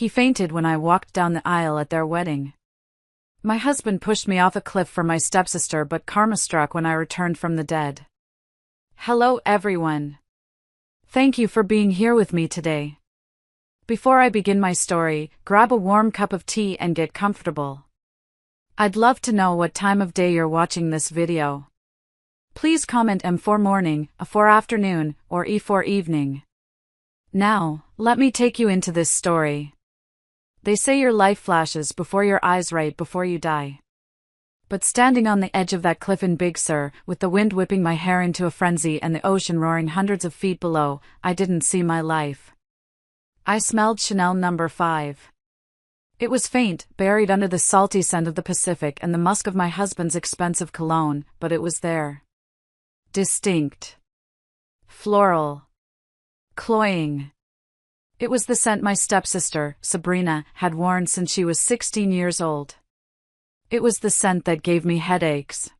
He fainted when I walked down the aisle at their wedding. My husband pushed me off a cliff for my stepsister, but karma struck when I returned from the dead. Hello everyone. Thank you for being here with me today. Before I begin my story, grab a warm cup of tea and get comfortable. I'd love to know what time of day you're watching this video. Please comment M for morning, A for afternoon, or E for evening. Now, let me take you into this story. They say your life flashes before your eyes right before you die. But standing on the edge of that cliff in Big Sur, with the wind whipping my hair into a frenzy and the ocean roaring hundreds of feet below, I didn't see my life. I smelled Chanel No. 5. It was faint, buried under the salty scent of the Pacific and the musk of my husband's expensive cologne, but it was there. Distinct. Floral. Cloying. It was the scent my stepsister, Sabrina, had worn since she was 16 years old. It was the scent that gave me headaches.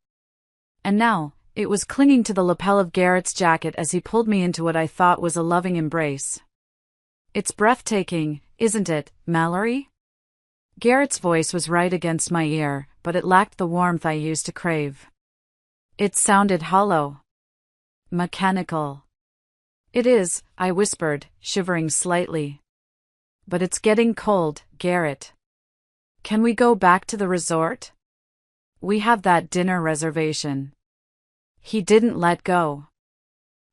And now, it was clinging to the lapel of Garrett's jacket as he pulled me into what I thought was a loving embrace. It's breathtaking, isn't it, Mallory? Garrett's voice was right against my ear, but it lacked the warmth I used to crave. It sounded hollow. Mechanical. It is, I whispered, shivering slightly. But it's getting cold, Garrett. Can we go back to the resort? We have that dinner reservation. He didn't let go.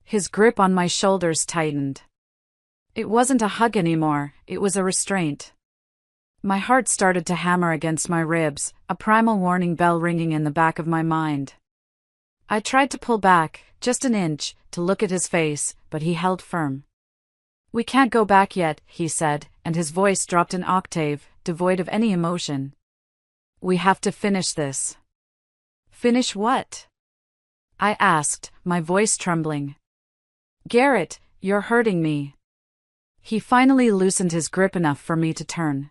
His grip on my shoulders tightened. It wasn't a hug anymore, it was a restraint. My heart started to hammer against my ribs, a primal warning bell ringing in the back of my mind. I tried to pull back, just an inch, to look at his face, but he held firm. We can't go back yet, he said, and his voice dropped an octave, devoid of any emotion. We have to finish this. Finish what? I asked, my voice trembling. Garrett, you're hurting me. He finally loosened his grip enough for me to turn.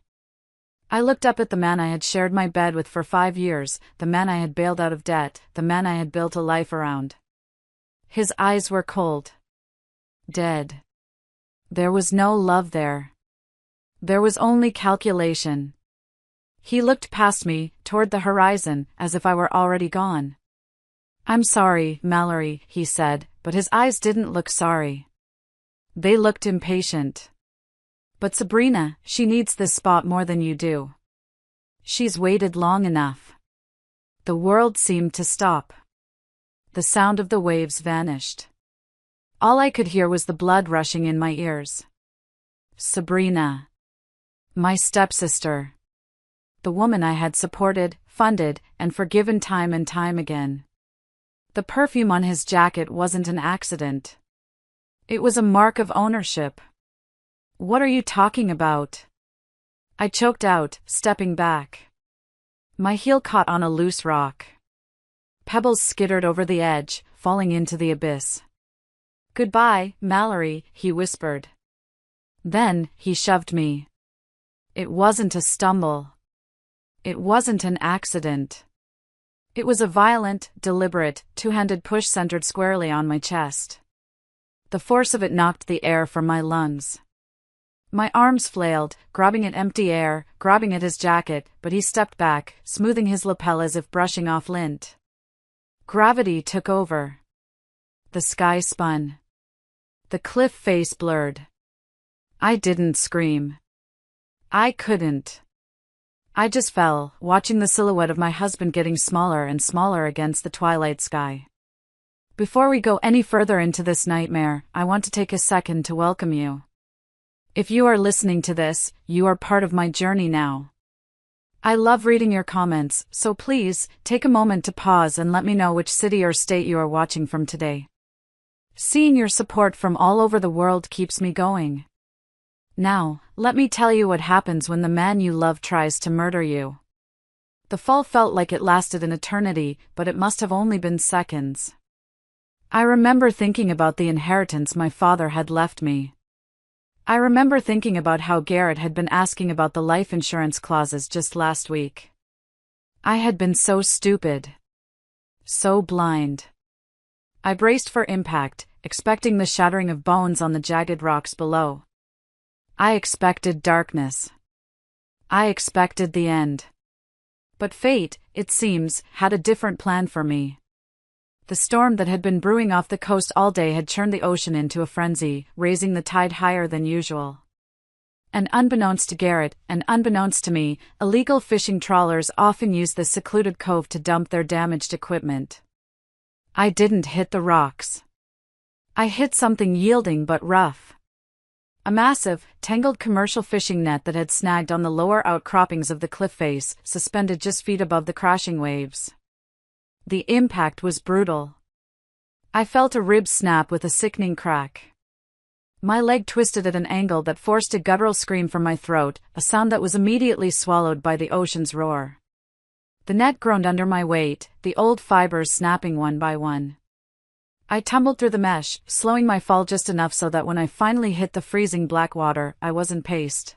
I looked up at the man I had shared my bed with for 5 years, the man I had bailed out of debt, the man I had built a life around. His eyes were cold. Dead. There was no love there. There was only calculation. He looked past me, toward the horizon, as if I were already gone. I'm sorry, Mallory, he said, but his eyes didn't look sorry. They looked impatient. But Sabrina, she needs this spot more than you do. She's waited long enough. The world seemed to stop. The sound of the waves vanished. All I could hear was the blood rushing in my ears. Sabrina. My stepsister. The woman I had supported, funded, and forgiven time and time again. The perfume on his jacket wasn't an accident. It was a mark of ownership. What are you talking about? I choked out, stepping back. My heel caught on a loose rock. Pebbles skittered over the edge, falling into the abyss. Goodbye, Mallory, he whispered. Then, he shoved me. It wasn't a stumble. It wasn't an accident. It was a violent, deliberate, two-handed push centered squarely on my chest. The force of it knocked the air from my lungs. My arms flailed, grabbing at empty air, grabbing at his jacket, but he stepped back, smoothing his lapel as if brushing off lint. Gravity took over. The sky spun. The cliff face blurred. I didn't scream. I couldn't. I just fell, watching the silhouette of my husband getting smaller and smaller against the twilight sky. Before we go any further into this nightmare, I want to take a second to welcome you. If you are listening to this, you are part of my journey now. I love reading your comments, so please, take a moment to pause and let me know which city or state you are watching from today. Seeing your support from all over the world keeps me going. Now, let me tell you what happens when the man you love tries to murder you. The fall felt like it lasted an eternity, but it must have only been seconds. I remember thinking about the inheritance my father had left me. I remember thinking about how Garrett had been asking about the life insurance clauses just last week. I had been so stupid. So blind. I braced for impact, expecting the shattering of bones on the jagged rocks below. I expected darkness. I expected the end. But fate, it seems, had a different plan for me. The storm that had been brewing off the coast all day had churned the ocean into a frenzy, raising the tide higher than usual. And unbeknownst to Garrett, and unbeknownst to me, illegal fishing trawlers often use this secluded cove to dump their damaged equipment. I didn't hit the rocks. I hit something yielding but rough. A massive, tangled commercial fishing net that had snagged on the lower outcroppings of the cliff face, suspended just feet above the crashing waves. The impact was brutal. I felt a rib snap with a sickening crack. My leg twisted at an angle that forced a guttural scream from my throat, a sound that was immediately swallowed by the ocean's roar. The net groaned under my weight, the old fibers snapping one by one. I tumbled through the mesh, slowing my fall just enough so that when I finally hit the freezing black water, I wasn't paced.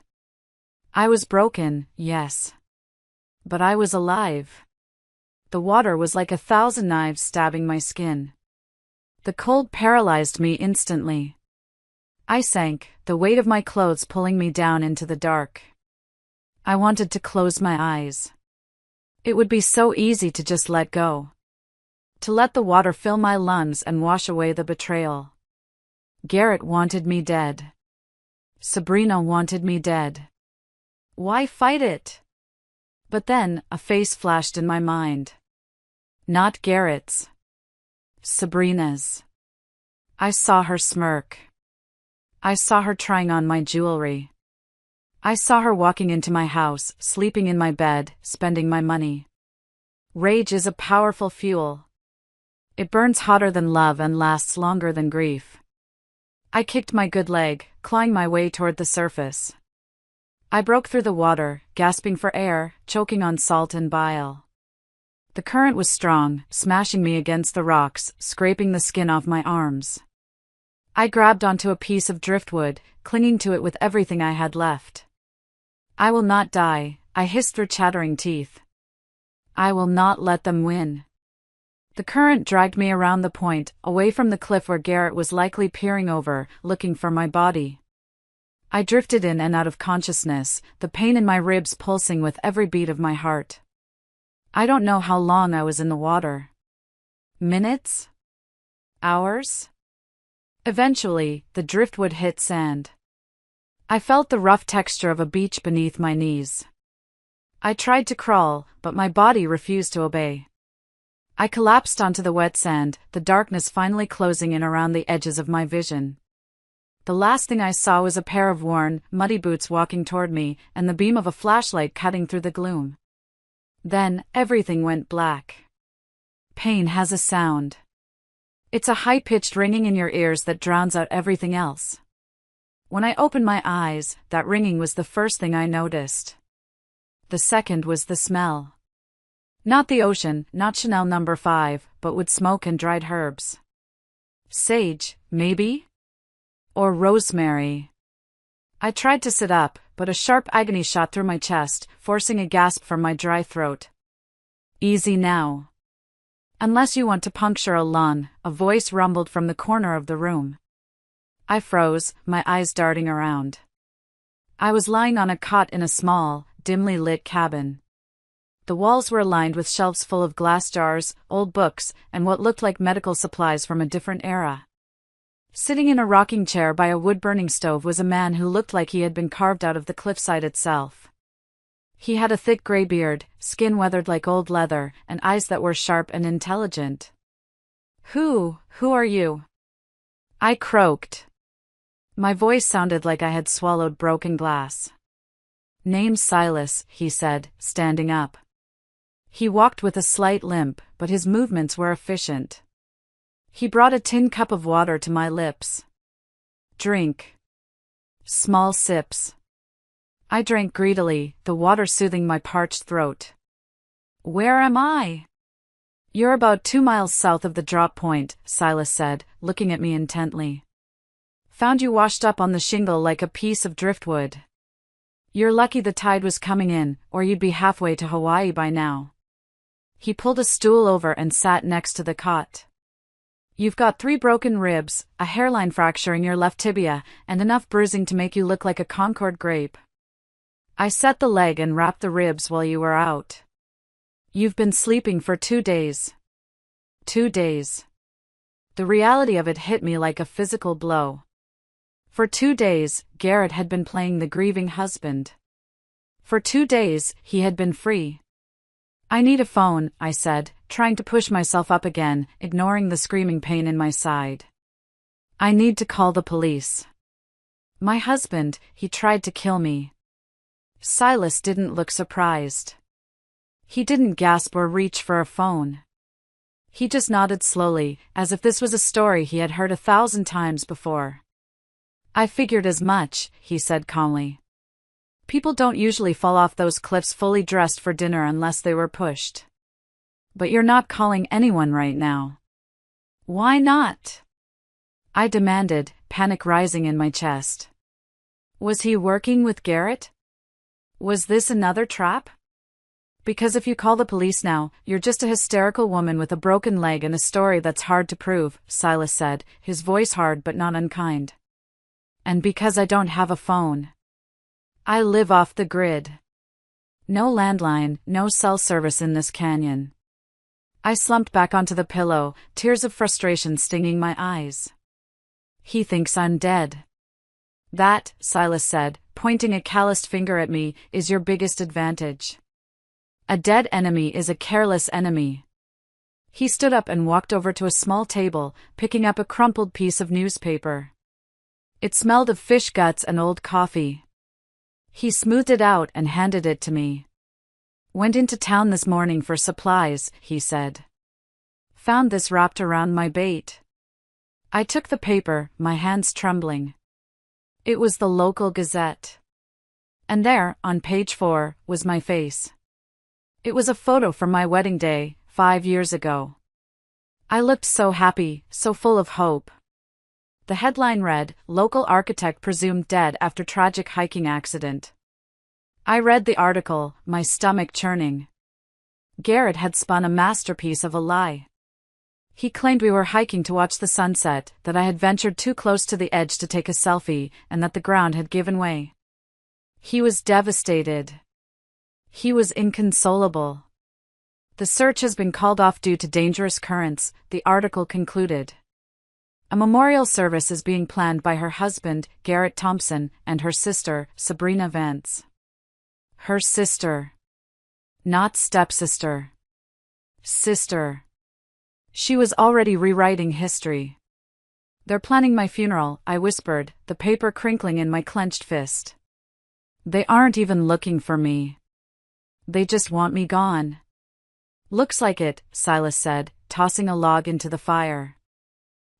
I was broken, yes. But I was alive. The water was like 1,000 knives stabbing my skin. The cold paralyzed me instantly. I sank, the weight of my clothes pulling me down into the dark. I wanted to close my eyes. It would be so easy to just let go. To let the water fill my lungs and wash away the betrayal. Garrett wanted me dead. Sabrina wanted me dead. Why fight it? But then, a face flashed in my mind. Not Garrett's. Sabrina's. I saw her smirk. I saw her trying on my jewelry. I saw her walking into my house, sleeping in my bed, spending my money. Rage is a powerful fuel. It burns hotter than love and lasts longer than grief. I kicked my good leg, clawing my way toward the surface. I broke through the water, gasping for air, choking on salt and bile. The current was strong, smashing me against the rocks, scraping the skin off my arms. I grabbed onto a piece of driftwood, clinging to it with everything I had left. I will not die, I hissed through chattering teeth. I will not let them win. The current dragged me around the point, away from the cliff where Garrett was likely peering over, looking for my body. I drifted in and out of consciousness, the pain in my ribs pulsing with every beat of my heart. I don't know how long I was in the water. Minutes? Hours? Eventually, the driftwood hit sand. I felt the rough texture of a beach beneath my knees. I tried to crawl, but my body refused to obey. I collapsed onto the wet sand, the darkness finally closing in around the edges of my vision. The last thing I saw was a pair of worn, muddy boots walking toward me, and the beam of a flashlight cutting through the gloom. Then, everything went black. Pain has a sound. It's a high-pitched ringing in your ears that drowns out everything else. When I opened my eyes, that ringing was the first thing I noticed. The second was the smell. Not the ocean, not Chanel No. 5, but wood smoke and dried herbs. Sage, maybe? Or rosemary. I tried to sit up, but a sharp agony shot through my chest, forcing a gasp from my dry throat. Easy now. Unless you want to puncture a lung, a voice rumbled from the corner of the room. I froze, my eyes darting around. I was lying on a cot in a small, dimly lit cabin. The walls were lined with shelves full of glass jars, old books, and what looked like medical supplies from a different era. Sitting in a rocking chair by a wood-burning stove was a man who looked like he had been carved out of the cliffside itself. He had a thick gray beard, skin weathered like old leather, and eyes that were sharp and intelligent. Who are you?" I croaked. My voice sounded like I had swallowed broken glass. "Name's Silas," he said, standing up. He walked with a slight limp, but his movements were efficient. He brought a tin cup of water to my lips. "Drink." Small sips. I drank greedily, the water soothing my parched throat. "Where am I?" "You're about 2 miles south of the drop point," Silas said, looking at me intently. "Found you washed up on the shingle like a piece of driftwood. You're lucky the tide was coming in, or you'd be halfway to Hawaii by now." He pulled a stool over and sat next to the cot. "You've got 3 broken ribs, a hairline fracture in your left tibia, and enough bruising to make you look like a Concord grape." I set the leg and wrapped the ribs while you were out. You've been sleeping for 2 days. 2 days. The reality of it hit me like a physical blow. For 2 days, Garrett had been playing the grieving husband. For 2 days, he had been free. I need a phone, I said, trying to push myself up again, ignoring the screaming pain in my side. I need to call the police. My husband, he tried to kill me. Silas didn't look surprised. He didn't gasp or reach for a phone. He just nodded slowly, as if this was a story he had heard 1,000 times before. I figured as much, he said calmly. People don't usually fall off those cliffs fully dressed for dinner unless they were pushed. But you're not calling anyone right now. Why not? I demanded, panic rising in my chest. Was he working with Garrett? Was this another trap? Because if you call the police now, you're just a hysterical woman with a broken leg and a story that's hard to prove, Silas said, his voice hard but not unkind. And because I don't have a phone. I live off the grid. No landline, no cell service in this canyon. I slumped back onto the pillow, tears of frustration stinging my eyes. He thinks I'm dead. That, Silas said, pointing a calloused finger at me, is your biggest advantage. A dead enemy is a careless enemy. He stood up and walked over to a small table, picking up a crumpled piece of newspaper. It smelled of fish guts and old coffee. He smoothed it out and handed it to me. Went into town this morning for supplies, he said. Found this wrapped around my bait. I took the paper, my hands trembling. It was the local Gazette. And there, on page 4, was my face. It was a photo from my wedding day, 5 years ago. I looked so happy, so full of hope. The headline read, "Local architect presumed dead after tragic hiking accident." I read the article, my stomach churning. Garrett had spun a masterpiece of a lie. He claimed we were hiking to watch the sunset, that I had ventured too close to the edge to take a selfie, and that the ground had given way. He was devastated. He was inconsolable. The search has been called off due to dangerous currents, the article concluded. A memorial service is being planned by her husband, Garrett Thompson, and her sister, Sabrina Vance. Her sister. Not stepsister. Sister. She was already rewriting history. They're planning my funeral, I whispered, the paper crinkling in my clenched fist. They aren't even looking for me. They just want me gone. Looks like it, Silas said, tossing a log into the fire.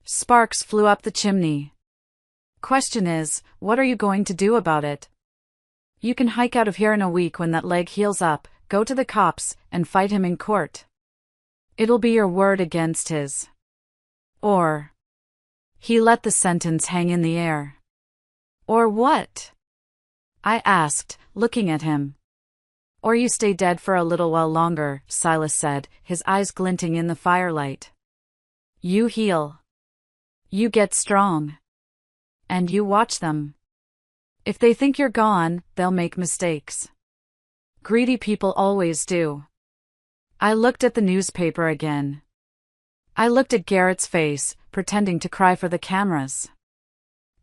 Sparks flew up the chimney. Question is, what are you going to do about it? You can hike out of here in a week when that leg heals up, go to the cops, and fight him in court. It'll be your word against his. Or. He let the sentence hang in the air. Or what? I asked, looking at him. Or you stay dead for a little while longer, Silas said, his eyes glinting in the firelight. You heal. You get strong. And you watch them. If they think you're gone, they'll make mistakes. Greedy people always do. I looked at the newspaper again. I looked at Garrett's face, pretending to cry for the cameras.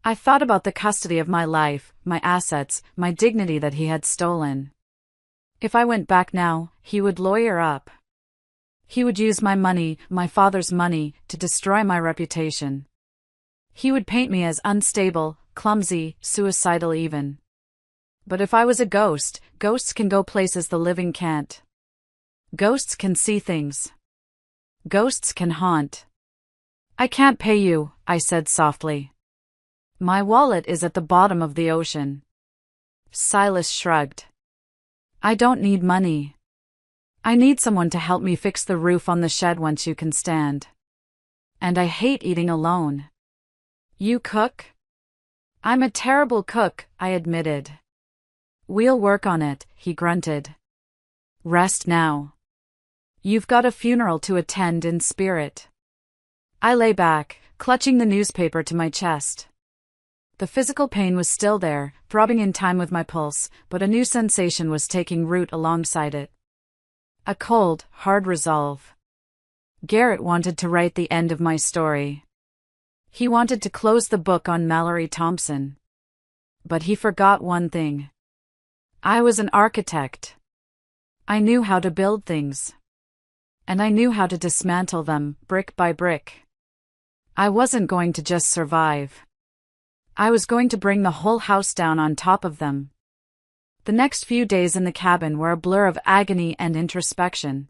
I thought about the custody of my life, my assets, my dignity that he had stolen. If I went back now, he would lawyer up. He would use my money, my father's money, to destroy my reputation. He would paint me as unstable, clumsy, suicidal even. But if I was a ghost, ghosts can go places the living can't. Ghosts can see things. Ghosts can haunt. I can't pay you, I said softly. My wallet is at the bottom of the ocean. Silas shrugged. I don't need money. I need someone to help me fix the roof on the shed once you can stand. And I hate eating alone. You cook? I'm a terrible cook, I admitted. We'll work on it, he grunted. Rest now. You've got a funeral to attend in spirit. I lay back, clutching the newspaper to my chest. The physical pain was still there, throbbing in time with my pulse, but a new sensation was taking root alongside it. A cold, hard resolve. Garrett wanted to write the end of my story. He wanted to close the book on Mallory Thompson. But he forgot one thing. I was an architect. I knew how to build things. And I knew how to dismantle them, brick by brick. I wasn't going to just survive. I was going to bring the whole house down on top of them. The next few days in the cabin were a blur of agony and introspection.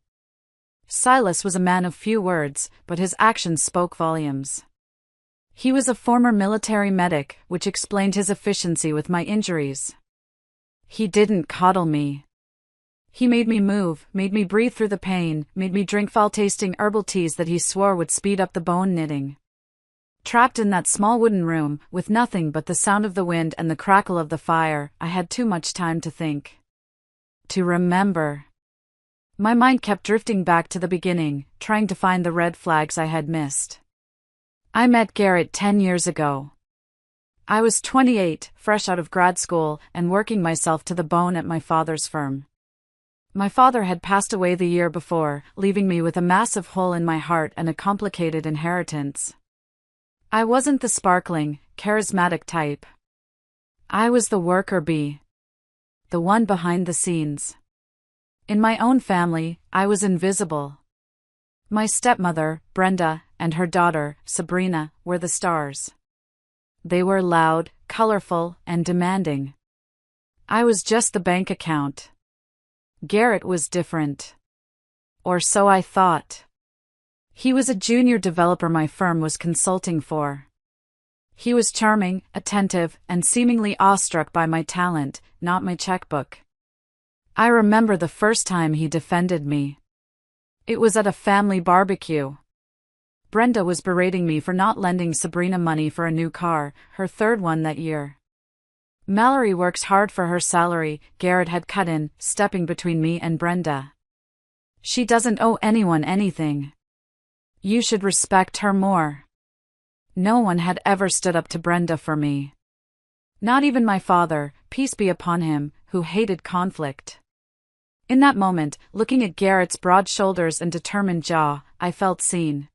Silas was a man of few words, but his actions spoke volumes. He was a former military medic, which explained his efficiency with my injuries. He didn't coddle me. He made me move, made me breathe through the pain, made me drink foul-tasting herbal teas that he swore would speed up the bone knitting. Trapped in that small wooden room, with nothing but the sound of the wind and the crackle of the fire, I had too much time to think. To remember. My mind kept drifting back to the beginning, trying to find the red flags I had missed. I met Garrett 10 years ago. I was 28, fresh out of grad school, and working myself to the bone at my father's firm. My father had passed away the year before, leaving me with a massive hole in my heart and a complicated inheritance. I wasn't the sparkling, charismatic type. I was the worker bee. The one behind the scenes. In my own family, I was invisible. My stepmother, Brenda, and her daughter, Sabrina, were the stars. They were loud, colorful, and demanding. I was just the bank account. Garrett was different. Or so I thought. He was a junior developer my firm was consulting for. He was charming, attentive, and seemingly awestruck by my talent, not my checkbook. I remember the first time he defended me. It was at a family barbecue. Brenda was berating me for not lending Sabrina money for a new car, her third one that year. Mallory works hard for her salary, Garrett had cut in, stepping between me and Brenda. She doesn't owe anyone anything. You should respect her more. No one had ever stood up to Brenda for me. Not even my father, peace be upon him, who hated conflict. In that moment, looking at Garrett's broad shoulders and determined jaw, I felt seen.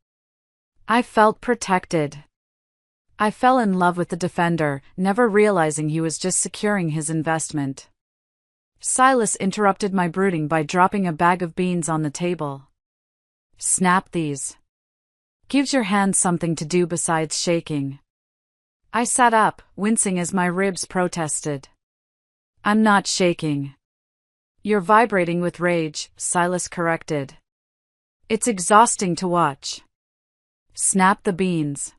I felt protected. I fell in love with the defender, never realizing he was just securing his investment. Silas interrupted my brooding by dropping a bag of beans on the table. Snap these. Gives your hands something to do besides shaking. I sat up, wincing as my ribs protested. I'm not shaking. You're vibrating with rage, Silas corrected. It's exhausting to watch. Snap the beans.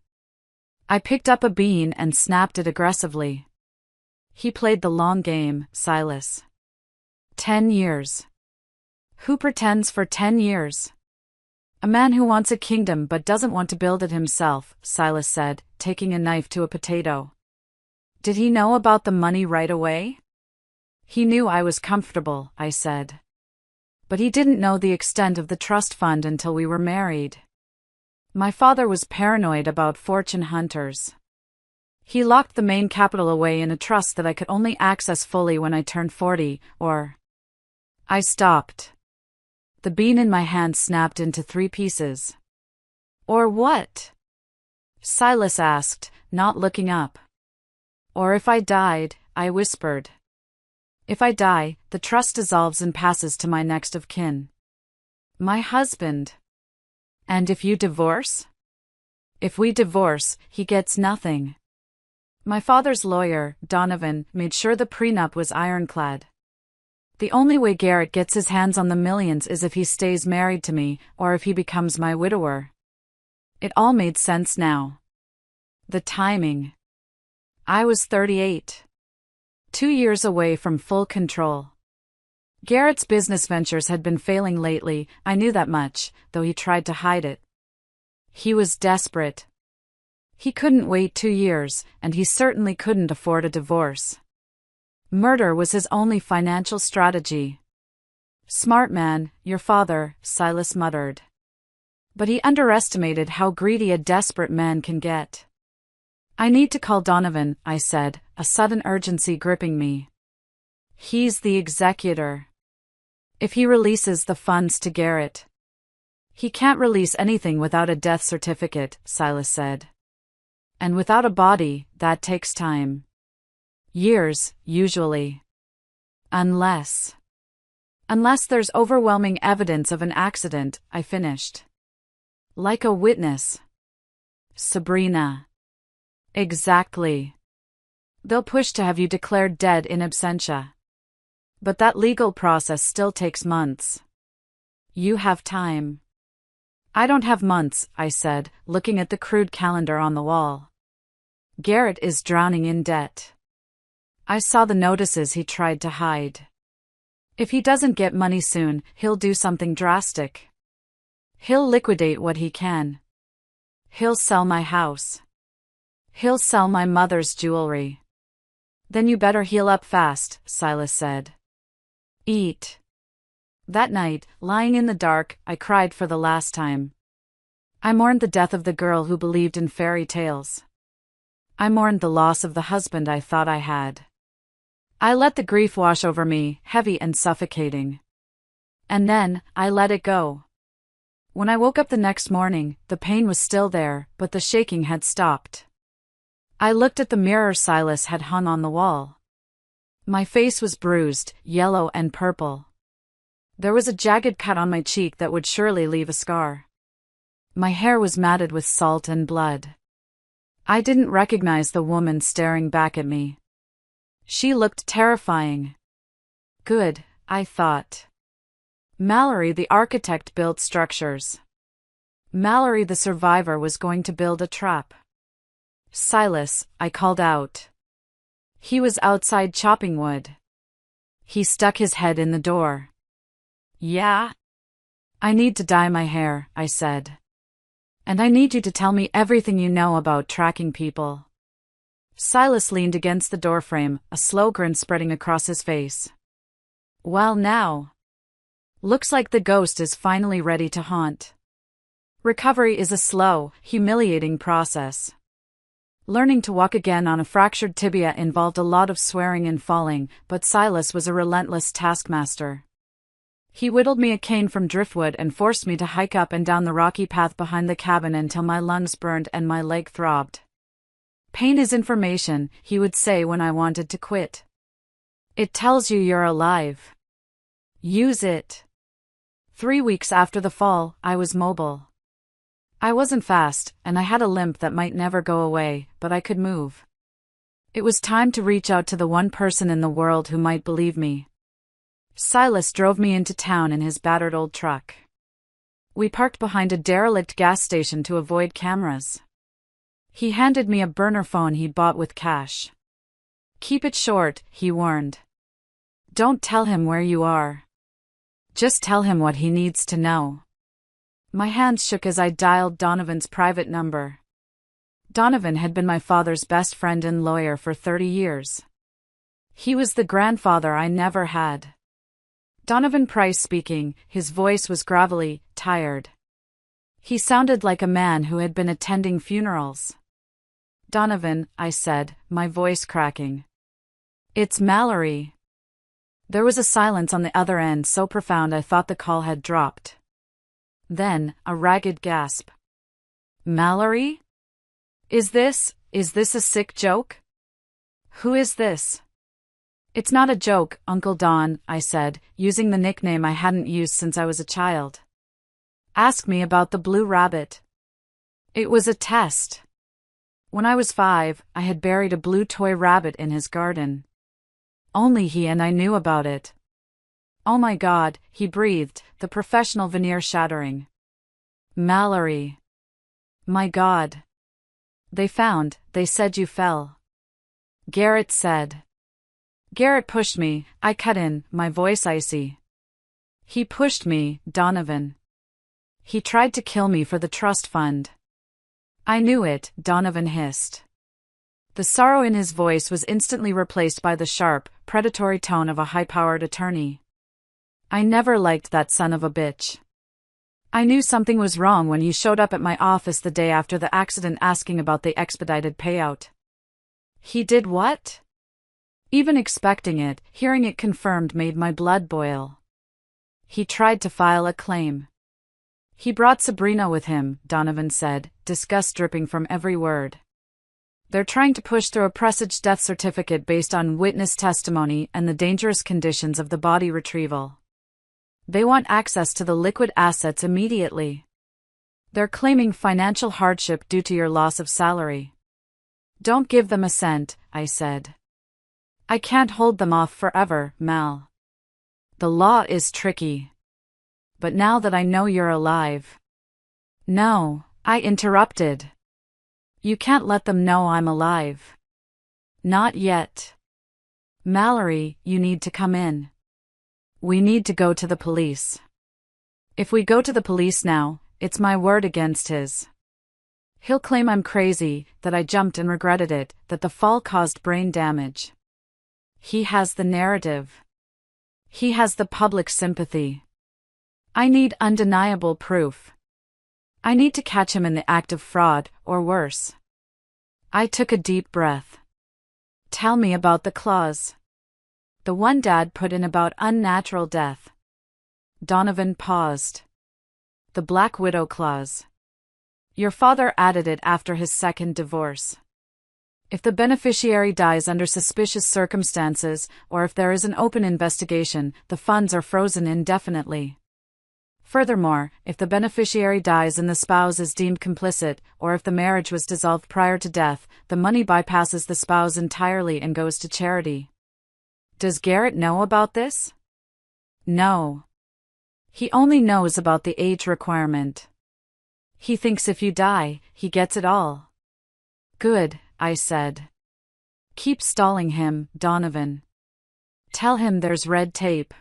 I picked up a bean and snapped it aggressively. He played the long game, Silas. 10 years. Who pretends for 10 years? A man who wants a kingdom but doesn't want to build it himself, Silas said, taking a knife to a potato. Did he know about the money right away? He knew I was comfortable, I said. But he didn't know the extent of the trust fund until we were married. My father was paranoid about fortune hunters. He locked the main capital away in a trust that I could only access fully when I turned 40, or... I stopped. The bean in my hand snapped into 3 pieces. Or what? Silas asked, not looking up. Or if I died, I whispered. If I die, the trust dissolves and passes to my next of kin. My husband. And if you divorce? If we divorce, he gets nothing. My father's lawyer, Donovan, made sure the prenup was ironclad. The only way Garrett gets his hands on the millions is if he stays married to me, or if he becomes my widower. It all made sense now. The timing. I was 38. 2 years away from full control. Garrett's business ventures had been failing lately, I knew that much, though he tried to hide it. He was desperate. He couldn't wait 2 years, and he certainly couldn't afford a divorce. Murder was his only financial strategy. Smart man, your father, Silas muttered. But he underestimated how greedy a desperate man can get. I need to call Donovan, I said, a sudden urgency gripping me. He's the executor. If he releases the funds to Garrett. He can't release anything without a death certificate, Silas said. And without a body, that takes time. Years, usually. Unless there's overwhelming evidence of an accident, I finished. Like a witness. Sabrina. Exactly. They'll push to have you declared dead in absentia. But that legal process still takes months. You have time. I don't have months, I said, looking at the crude calendar on the wall. Garrett is drowning in debt. I saw the notices he tried to hide. If he doesn't get money soon, he'll do something drastic. He'll liquidate what he can. He'll sell my house. He'll sell my mother's jewelry. Then you better heal up fast, Silas said. Eat. That night, lying in the dark, I cried for the last time. I mourned the death of the girl who believed in fairy tales. I mourned the loss of the husband I thought I had. I let the grief wash over me, heavy and suffocating. And then, I let it go. When I woke up the next morning, the pain was still there, but the shaking had stopped. I looked at the mirror Silas had hung on the wall. My face was bruised, yellow and purple. There was a jagged cut on my cheek that would surely leave a scar. My hair was matted with salt and blood. I didn't recognize the woman staring back at me. She looked terrifying. Good, I thought. Mallory the architect built structures. Mallory the survivor was going to build a trap. Silas, I called out. He was outside chopping wood. He stuck his head in the door. Yeah? I need to dye my hair, I said. And I need you to tell me everything you know about tracking people. Silas leaned against the doorframe, a slow grin spreading across his face. Well now. Looks like the ghost is finally ready to haunt. Recovery is a slow, humiliating process. Learning to walk again on a fractured tibia involved a lot of swearing and falling, but Silas was a relentless taskmaster. He whittled me a cane from driftwood and forced me to hike up and down the rocky path behind the cabin until my lungs burned and my leg throbbed. Pain is information, he would say when I wanted to quit. It tells you you're alive. Use it. 3 weeks after the fall, I was mobile. I wasn't fast, and I had a limp that might never go away, but I could move. It was time to reach out to the one person in the world who might believe me. Silas drove me into town in his battered old truck. We parked behind a derelict gas station to avoid cameras. He handed me a burner phone he'd bought with cash. Keep it short, he warned. Don't tell him where you are. Just tell him what he needs to know. My hands shook as I dialed Donovan's private number. Donovan had been my father's best friend and lawyer for 30 years. He was the grandfather I never had. Donovan Price speaking, his voice was gravelly, tired. He sounded like a man who had been attending funerals. Donovan, I said, my voice cracking. It's Mallory. There was a silence on the other end so profound I thought the call had dropped. Then, a ragged gasp. Mallory? Is this a sick joke? Who is this? It's not a joke, Uncle Don, I said, using the nickname I hadn't used since I was a child. Ask me about the blue rabbit. It was a test. When I was 5, I had buried a blue toy rabbit in his garden. Only he and I knew about it. Oh my God, he breathed, the professional veneer shattering. Mallory. My God. They said you fell. Garrett said. Garrett pushed me, I cut in, my voice icy. He pushed me, Donovan. He tried to kill me for the trust fund. I knew it, Donovan hissed. The sorrow in his voice was instantly replaced by the sharp, predatory tone of a high-powered attorney. I never liked that son of a bitch. I knew something was wrong when he showed up at my office the day after the accident asking about the expedited payout. He did what? Even expecting it, hearing it confirmed made my blood boil. He tried to file a claim. He brought Sabrina with him, Donovan said, disgust dripping from every word. They're trying to push through a presaged death certificate based on witness testimony and the dangerous conditions of the body retrieval. They want access to the liquid assets immediately. They're claiming financial hardship due to your loss of salary. Don't give them a cent, I said. I can't hold them off forever, Mal. The law is tricky. But now that I know you're alive. No, I interrupted. You can't let them know I'm alive. Not yet. Mallory, you need to come in. We need to go to the police. If we go to the police now, it's my word against his. He'll claim I'm crazy, that I jumped and regretted it, that the fall caused brain damage. He has the narrative. He has the public sympathy. I need undeniable proof. I need to catch him in the act of fraud, or worse. I took a deep breath. Tell me about the clause. The one Dad put in about unnatural death. Donovan paused. The Black Widow clause. Your father added it after his second divorce. If the beneficiary dies under suspicious circumstances, or if there is an open investigation, the funds are frozen indefinitely. Furthermore, if the beneficiary dies and the spouse is deemed complicit, or if the marriage was dissolved prior to death, the money bypasses the spouse entirely and goes to charity. Does Garrett know about this? No. He only knows about the age requirement. He thinks if you die, he gets it all. Good, I said. Keep stalling him, Donovan. Tell him there's red tape.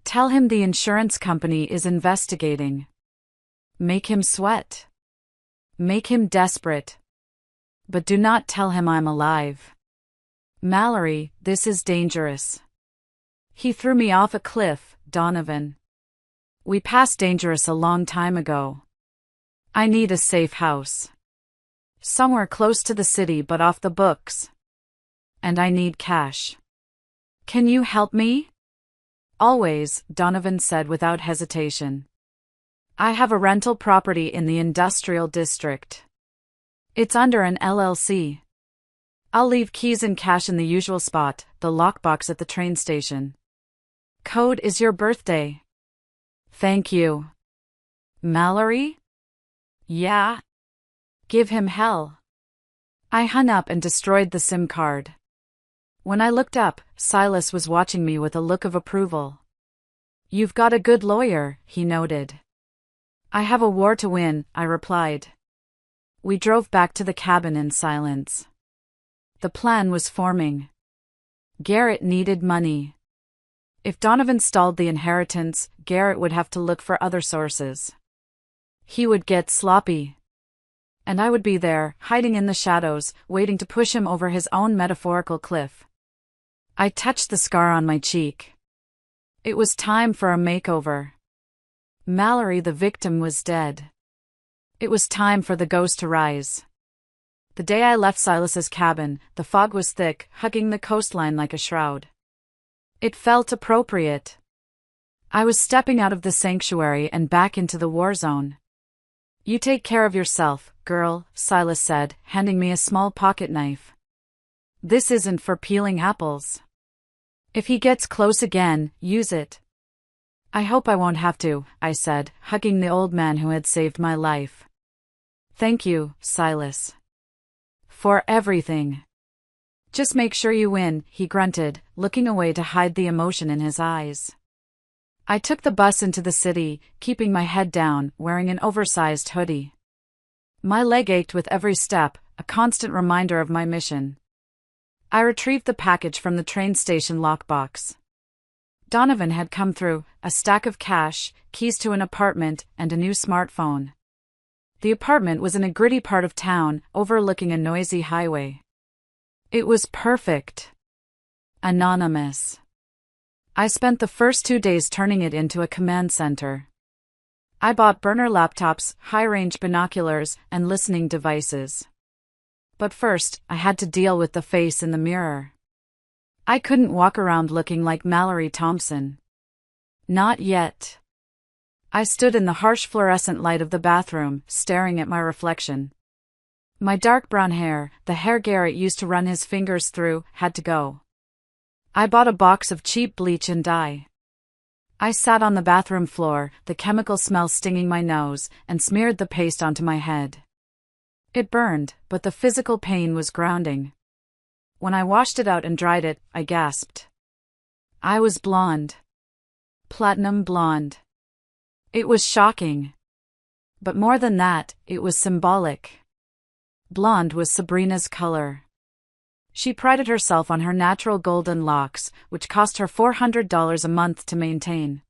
Tell him the insurance company is investigating. Make him sweat. Make him desperate. But do not tell him I'm alive. Mallory, this is dangerous. He threw me off a cliff, Donovan. We passed dangerous a long time ago. I need a safe house. Somewhere close to the city but off the books. And I need cash. Can you help me? Always, Donovan said without hesitation. I have a rental property in the industrial district. It's under an LLC. I'll leave keys and cash in the usual spot, the lockbox at the train station. Code is your birthday. Thank you. Mallory? Yeah? Give him hell. I hung up and destroyed the SIM card. When I looked up, Silas was watching me with a look of approval. You've got a good lawyer, he noted. I have a war to win, I replied. We drove back to the cabin in silence. The plan was forming. Garrett needed money. If Donovan stalled the inheritance, Garrett would have to look for other sources. He would get sloppy. And I would be there, hiding in the shadows, waiting to push him over his own metaphorical cliff. I touched the scar on my cheek. It was time for a makeover. Mallory the victim was dead. It was time for the ghost to rise. The day I left Silas's cabin, the fog was thick, hugging the coastline like a shroud. It felt appropriate. I was stepping out of the sanctuary and back into the war zone. You take care of yourself, girl, Silas said, handing me a small pocket knife. This isn't for peeling apples. If he gets close again, use it. I hope I won't have to, I said, hugging the old man who had saved my life. Thank you, Silas. For everything. Just make sure you win, he grunted, looking away to hide the emotion in his eyes. I took the bus into the city, keeping my head down, wearing an oversized hoodie. My leg ached with every step, a constant reminder of my mission. I retrieved the package from the train station lockbox. Donovan had come through, a stack of cash, keys to an apartment, and a new smartphone. The apartment was in a gritty part of town, overlooking a noisy highway. It was perfect. Anonymous. I spent the first 2 days turning it into a command center. I bought burner laptops, high-range binoculars, and listening devices. But first, I had to deal with the face in the mirror. I couldn't walk around looking like Mallory Thompson. Not yet. I stood in the harsh fluorescent light of the bathroom, staring at my reflection. My dark brown hair, the hair Garrett used to run his fingers through, had to go. I bought a box of cheap bleach and dye. I sat on the bathroom floor, the chemical smell stinging my nose, and smeared the paste onto my head. It burned, but the physical pain was grounding. When I washed it out and dried it, I gasped. I was blonde. Platinum blonde. It was shocking. But more than that, it was symbolic. Blonde was Sabrina's color. She prided herself on her natural golden locks, which cost her $400 a month to maintain.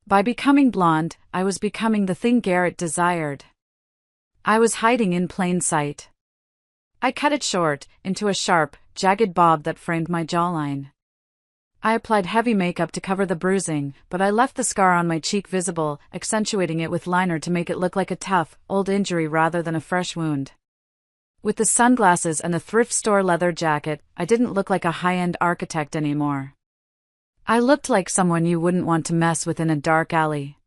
By becoming blonde, I was becoming the thing Garrett desired. I was hiding in plain sight. I cut it short, into a sharp, jagged bob that framed my jawline. I applied heavy makeup to cover the bruising, but I left the scar on my cheek visible, accentuating it with liner to make it look like a tough, old injury rather than a fresh wound. With the sunglasses and the thrift store leather jacket, I didn't look like a high-end architect anymore. I looked like someone you wouldn't want to mess with in a dark alley.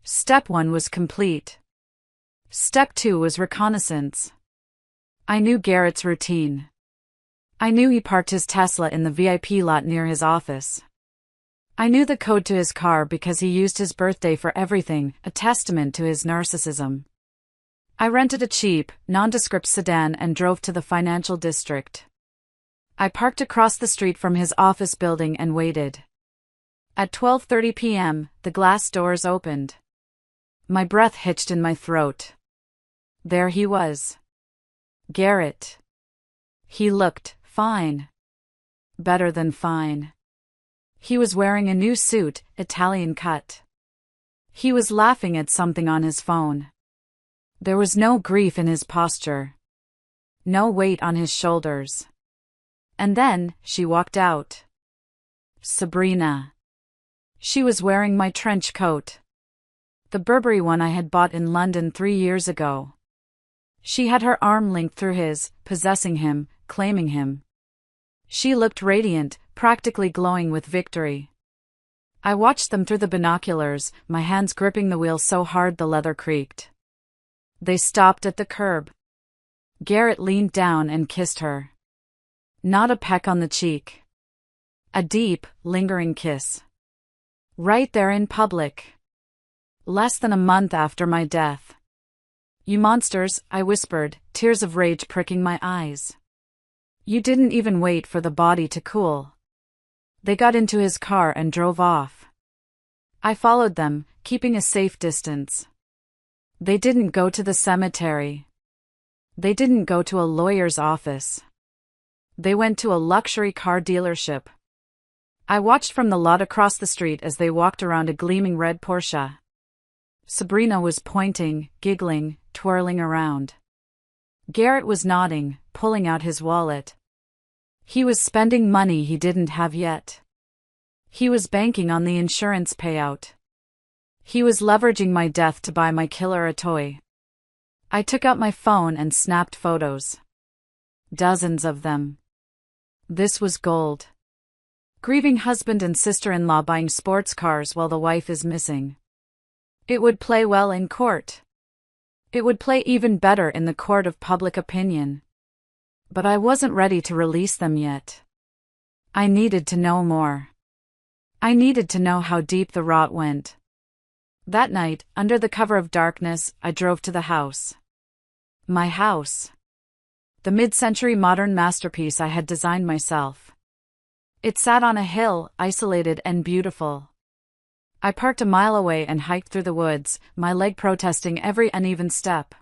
Step 1 was complete. Step 2 was reconnaissance. I knew Garrett's routine. I knew he parked his Tesla in the VIP lot near his office. I knew the code to his car because he used his birthday for everything, a testament to his narcissism. I rented a cheap, nondescript sedan and drove to the financial district. I parked across the street from his office building and waited. At 12:30 p.m., the glass doors opened. My breath hitched in my throat. There he was. Garrett. He looked fine. Better than fine. He was wearing a new suit, Italian cut. He was laughing at something on his phone. There was no grief in his posture. No weight on his shoulders. And then, she walked out. Sabrina. She was wearing my trench coat. The Burberry one I had bought in London 3 years ago. She had her arm linked through his, possessing him, claiming him. She looked radiant, practically glowing with victory. I watched them through the binoculars, my hands gripping the wheel so hard the leather creaked. They stopped at the curb. Garrett leaned down and kissed her. Not a peck on the cheek. A deep, lingering kiss. Right there in public. Less than a month after my death. You monsters, I whispered, tears of rage pricking my eyes. You didn't even wait for the body to cool. They got into his car and drove off. I followed them, keeping a safe distance. They didn't go to the cemetery. They didn't go to a lawyer's office. They went to a luxury car dealership. I watched from the lot across the street as they walked around a gleaming red Porsche. Sabrina was pointing, giggling, twirling around. Garrett was nodding, pulling out his wallet. He was spending money he didn't have yet. He was banking on the insurance payout. He was leveraging my death to buy my killer a toy. I took out my phone and snapped photos. Dozens of them. This was gold. Grieving husband and sister-in-law buying sports cars while the wife is missing. It would play well in court. It would play even better in the court of public opinion. But I wasn't ready to release them yet. I needed to know more. I needed to know how deep the rot went. That night, under the cover of darkness, I drove to the house. My house. The mid-century modern masterpiece I had designed myself. It sat on a hill, isolated and beautiful. I parked a mile away and hiked through the woods, my leg protesting every uneven step.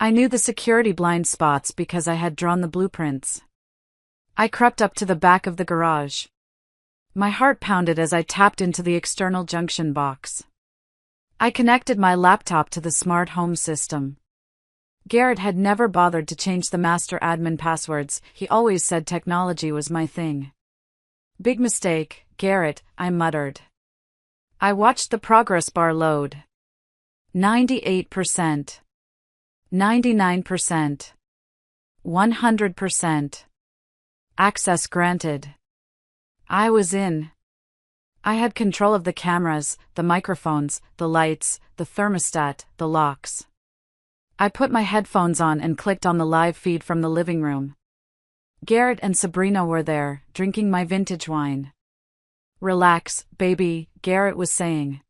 I knew the security blind spots because I had drawn the blueprints. I crept up to the back of the garage. My heart pounded as I tapped into the external junction box. I connected my laptop to the smart home system. Garrett had never bothered to change the master admin passwords, he always said technology was my thing. Big mistake, Garrett, I muttered. I watched the progress bar load. 98%. 99%. 100%. Access granted. I was in. I had control of the cameras, the microphones, the lights, the thermostat, the locks. I put my headphones on and clicked on the live feed from the living room. Garrett and Sabrina were there, drinking my vintage wine. "Relax, baby," Garrett was saying.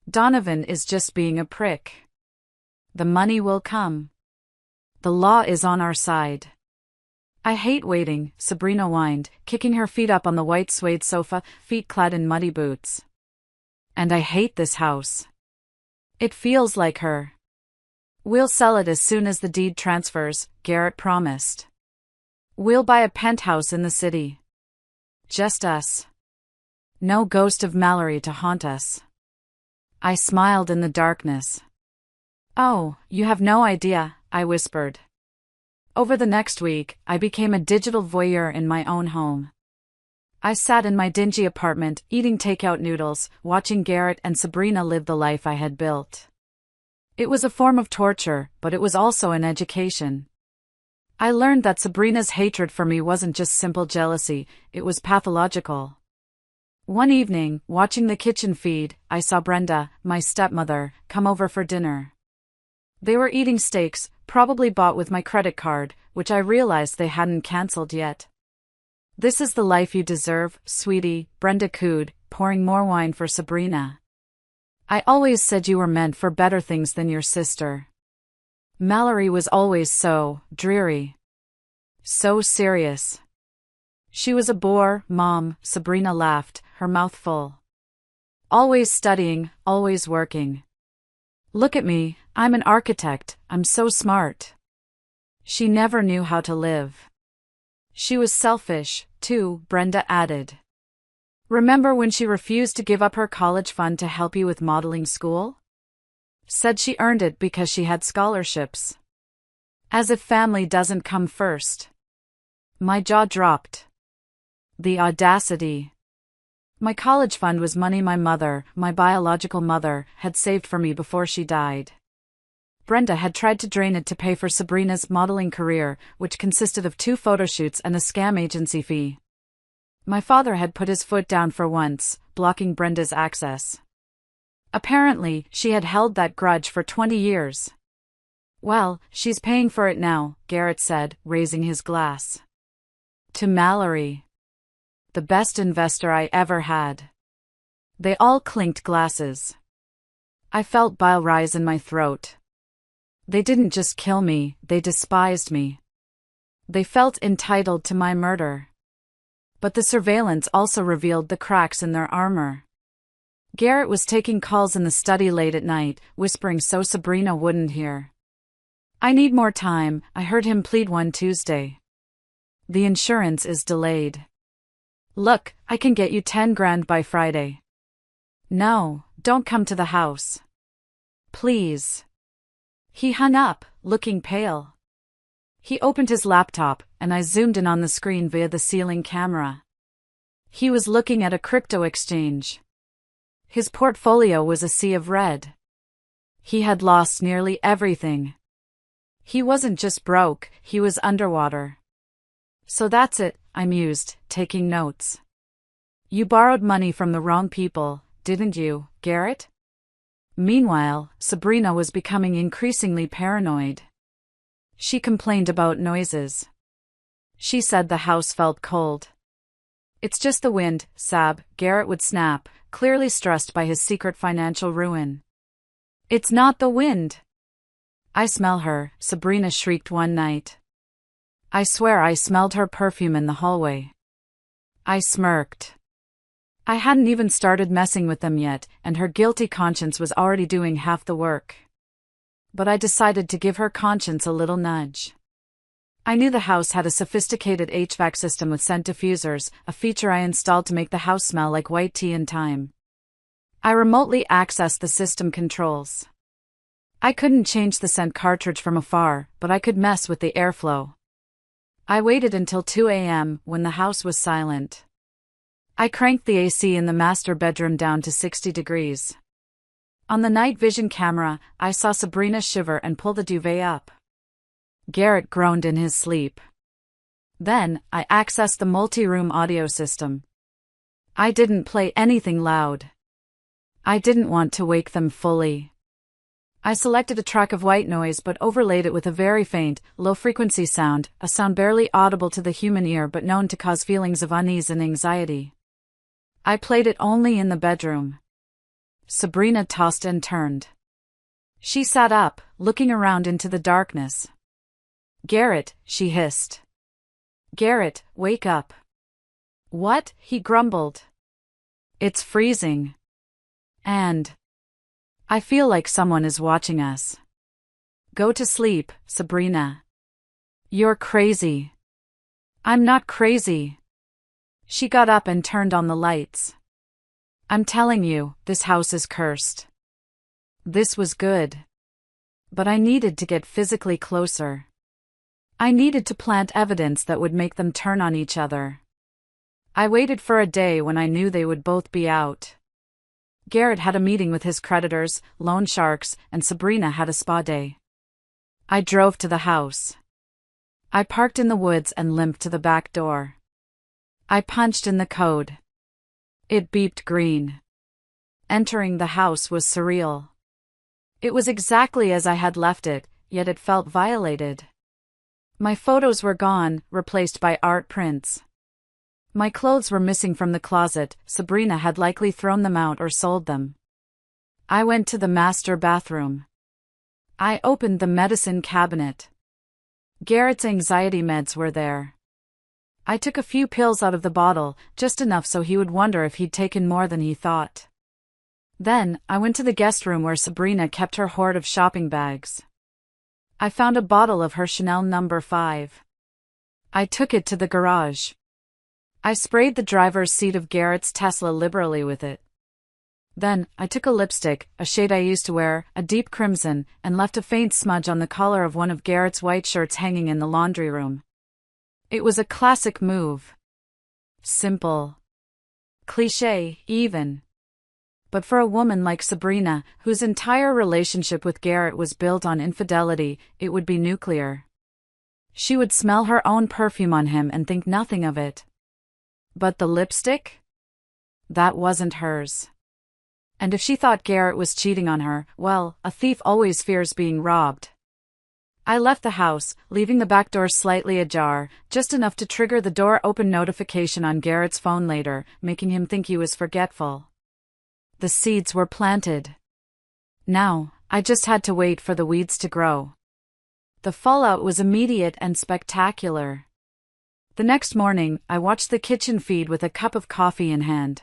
"Donovan is just being a prick. The money will come. The law is on our side." "I hate waiting," Sabrina whined, kicking her feet up on the white suede sofa, feet clad in muddy boots. "And I hate this house. It feels like her." "We'll sell it as soon as the deed transfers," Garrett promised. "We'll buy a penthouse in the city. Just us. No ghost of Mallory to haunt us." I smiled in the darkness. "Oh, you have no idea," I whispered. Over the next week, I became a digital voyeur in my own home. I sat in my dingy apartment, eating takeout noodles, watching Garrett and Sabrina live the life I had built. It was a form of torture, but it was also an education. I learned that Sabrina's hatred for me wasn't just simple jealousy, it was pathological. One evening, watching the kitchen feed, I saw Brenda, my stepmother, come over for dinner. They were eating steaks, probably bought with my credit card, which I realized they hadn't cancelled yet. "This is the life you deserve, sweetie," Brenda cooed, pouring more wine for Sabrina. "I always said you were meant for better things than your sister. Mallory was always so dreary. So serious." "She was a bore, Mom," Sabrina laughed, her mouth full. "Always studying, always working. Look at me, I'm an architect, I'm so smart." "She never knew how to live." "She was selfish, too," Brenda added. "Remember when she refused to give up her college fund to help you with modeling school? Said she earned it because she had scholarships. As if family doesn't come first." My jaw dropped. The audacity. My college fund was money my mother, my biological mother, had saved for me before she died. Brenda had tried to drain it to pay for Sabrina's modeling career, which consisted of 2 photoshoots and a scam agency fee. My father had put his foot down for once, blocking Brenda's access. Apparently, she had held that grudge for 20 years. "Well, she's paying for it now," Garrett said, raising his glass. "To Mallory. The best investor I ever had." They all clinked glasses. I felt bile rise in my throat. They didn't just kill me, they despised me. They felt entitled to my murder. But the surveillance also revealed the cracks in their armor. Garrett was taking calls in the study late at night, whispering so Sabrina wouldn't hear. "I need more time," I heard him plead one Tuesday. "The insurance is delayed. Look, I can get you 10 grand by Friday." "No, don't come to the house. Please." He hung up, looking pale. He opened his laptop, and I zoomed in on the screen via the ceiling camera. He was looking at a crypto exchange. His portfolio was a sea of red. He had lost nearly everything. He wasn't just broke, he was underwater. "So that's it," I mused, taking notes. "You borrowed money from the wrong people, didn't you, Garrett?" Meanwhile, Sabrina was becoming increasingly paranoid. She complained about noises. She said the house felt cold. "It's just the wind, Sab," Garrett would snap, clearly stressed by his secret financial ruin. "It's not the wind." "I smell her," Sabrina shrieked one night. I swear I smelled her perfume in the hallway. I smirked. I hadn't even started messing with them yet, and her guilty conscience was already doing half the work. But I decided to give her conscience a little nudge. I knew the house had a sophisticated HVAC system with scent diffusers, a feature I installed to make the house smell like white tea in time. I remotely accessed the system controls. I couldn't change the scent cartridge from afar, but I could mess with the airflow. I waited until 2 a.m., when the house was silent. I cranked the AC in the master bedroom down to 60 degrees. On the night vision camera, I saw Sabrina shiver and pull the duvet up. Garrett groaned in his sleep. Then, I accessed the multi-room audio system. I didn't play anything loud. I didn't want to wake them fully. I selected a track of white noise but overlaid it with a very faint, low-frequency sound, a sound barely audible to the human ear but known to cause feelings of unease and anxiety. I played it only in the bedroom. Sabrina tossed and turned. She sat up, looking around into the darkness. "Garrett," she hissed. "Garrett, wake up." "What?" he grumbled. "It's freezing. And I feel like someone is watching us." "Go to sleep, Sabrina." "You're crazy." "I'm not crazy." She got up and turned on the lights. "I'm telling you, this house is cursed." This was good. But I needed to get physically closer. I needed to plant evidence that would make them turn on each other. I waited for a day when I knew they would both be out. Garrett had a meeting with his creditors, loan sharks, and Sabrina had a spa day. I drove to the house. I parked in the woods and limped to the back door. I punched in the code. It beeped green. Entering the house was surreal. It was exactly as I had left it, yet it felt violated. My photos were gone, replaced by art prints. My clothes were missing from the closet. Sabrina had likely thrown them out or sold them. I went to the master bathroom. I opened the medicine cabinet. Garrett's anxiety meds were there. I took a few pills out of the bottle, just enough so he would wonder if he'd taken more than he thought. Then, I went to the guest room where Sabrina kept her hoard of shopping bags. I found a bottle of her Chanel No. 5. I took it to the garage. I sprayed the driver's seat of Garrett's Tesla liberally with it. Then, I took a lipstick, a shade I used to wear, a deep crimson, and left a faint smudge on the collar of one of Garrett's white shirts hanging in the laundry room. It was a classic move. Simple. Cliché, even. But for a woman like Sabrina, whose entire relationship with Garrett was built on infidelity, it would be nuclear. She would smell her own perfume on him and think nothing of it. But the lipstick? That wasn't hers. And if she thought Garrett was cheating on her, well, a thief always fears being robbed. I left the house, leaving the back door slightly ajar, just enough to trigger the door open notification on Garrett's phone later, making him think he was forgetful. The seeds were planted. Now, I just had to wait for the weeds to grow. The fallout was immediate and spectacular. The next morning, I watched the kitchen feed with a cup of coffee in hand.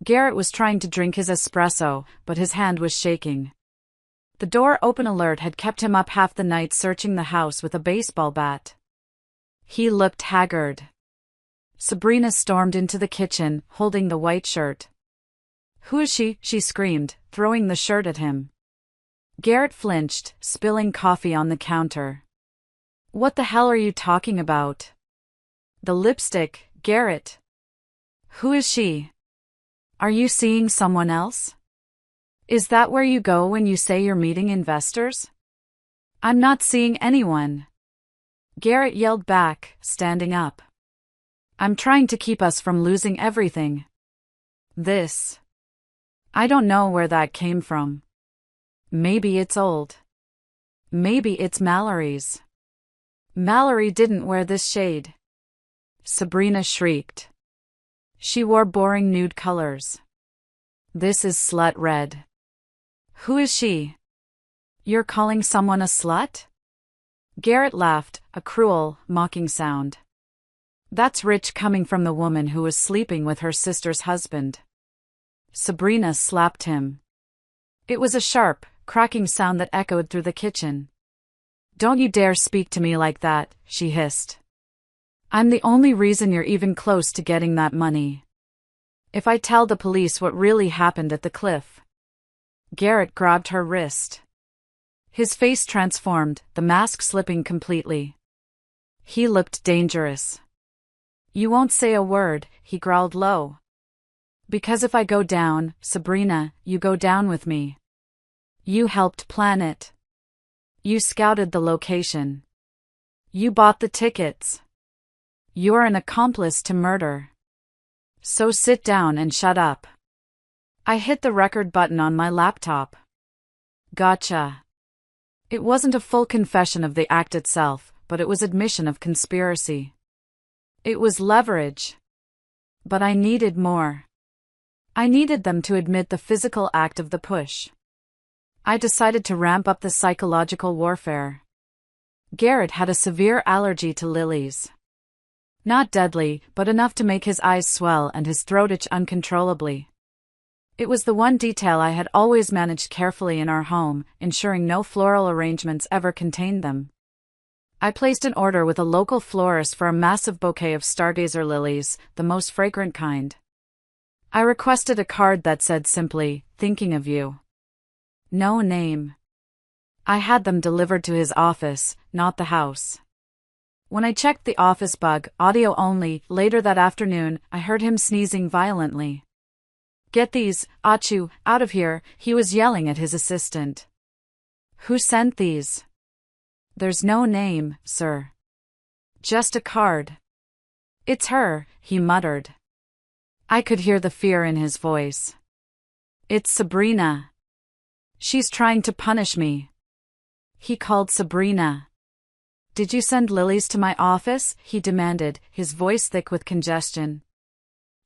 Garrett was trying to drink his espresso, but his hand was shaking. The door open alert had kept him up half the night searching the house with a baseball bat. He looked haggard. Sabrina stormed into the kitchen, holding the white shirt. "Who is she?" she screamed, throwing the shirt at him. Garrett flinched, spilling coffee on the counter. "What the hell are you talking about?" "The lipstick, Garrett." "Who is she? Are you seeing someone else? Is that where you go when you say you're meeting investors?" "I'm not seeing anyone," Garrett yelled back, standing up. "I'm trying to keep us from losing everything. This. I don't know where that came from. Maybe it's old. Maybe it's Mallory's. Mallory didn't wear this shade." Sabrina shrieked. She wore boring nude colors. "This is slut red." "Who is she?" "You're calling someone a slut?" Garrett laughed, a cruel, mocking sound. "That's rich coming from the woman who was sleeping with her sister's husband." Sabrina slapped him. It was a sharp, cracking sound that echoed through the kitchen. "Don't you dare speak to me like that," she hissed. "I'm the only reason you're even close to getting that money. If I tell the police what really happened at the cliff..." Garrett grabbed her wrist. His face transformed, the mask slipping completely. He looked dangerous. "You won't say a word," he growled low. "Because if I go down, Sabrina, you go down with me." You helped plan it. You scouted the location. You bought the tickets. You're an accomplice to murder. So sit down and shut up. I hit the record button on my laptop. Gotcha. It wasn't a full confession of the act itself, but it was admission of conspiracy. It was leverage. But I needed more. I needed them to admit the physical act of the push. I decided to ramp up the psychological warfare. Garrett had a severe allergy to lilies. Not deadly, but enough to make his eyes swell and his throat itch uncontrollably. It was the one detail I had always managed carefully in our home, ensuring no floral arrangements ever contained them. I placed an order with a local florist for a massive bouquet of stargazer lilies, the most fragrant kind. I requested a card that said simply, "Thinking of you." No name. I had them delivered to his office, not the house. When I checked the office bug, audio only, later that afternoon, I heard him sneezing violently. "Get these, Achu, out of here," he was yelling at his assistant. "Who sent these?" "There's no name, sir. Just a card." "It's her," he muttered. I could hear the fear in his voice. "It's Sabrina. She's trying to punish me." He called Sabrina. "Did you send lilies to my office?" he demanded, his voice thick with congestion.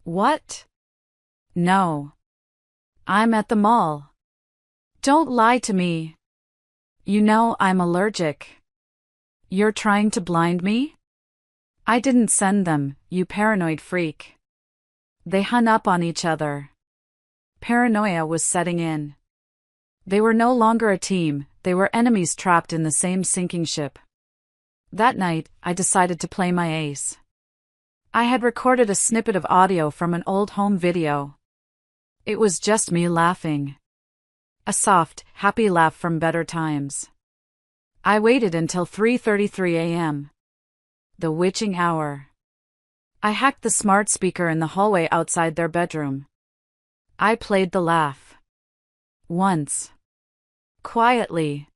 "What?" "No. I'm at the mall." "Don't lie to me. You know I'm allergic." "You're trying to blind me?" "I didn't send them, you paranoid freak." They hung up on each other. Paranoia was setting in. They were no longer a team, they were enemies trapped in the same sinking ship. That night, I decided to play my ace. I had recorded a snippet of audio from an old home video. It was just me laughing. A soft, happy laugh from better times. I waited until 3:33 a.m. The witching hour. I hacked the smart speaker in the hallway outside their bedroom. I played the laugh. Once. Quietly.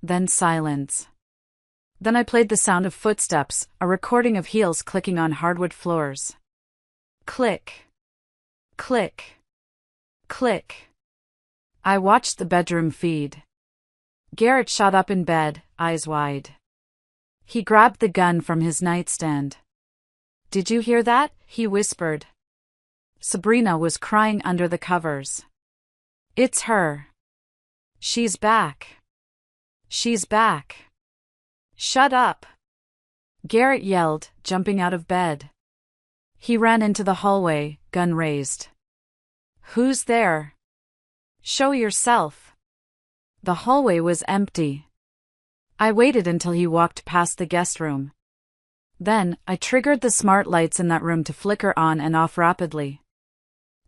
Then silence. Then I played the sound of footsteps, a recording of heels clicking on hardwood floors. Click. Click. Click. I watched the bedroom feed. Garrett shot up in bed, eyes wide. He grabbed the gun from his nightstand. "Did you hear that?" he whispered. Sabrina was crying under the covers. "It's her. She's back. She's back." "Shut up!" Garrett yelled, jumping out of bed. He ran into the hallway, gun raised. "Who's there? Show yourself." The hallway was empty. I waited until he walked past the guest room. Then, I triggered the smart lights in that room to flicker on and off rapidly.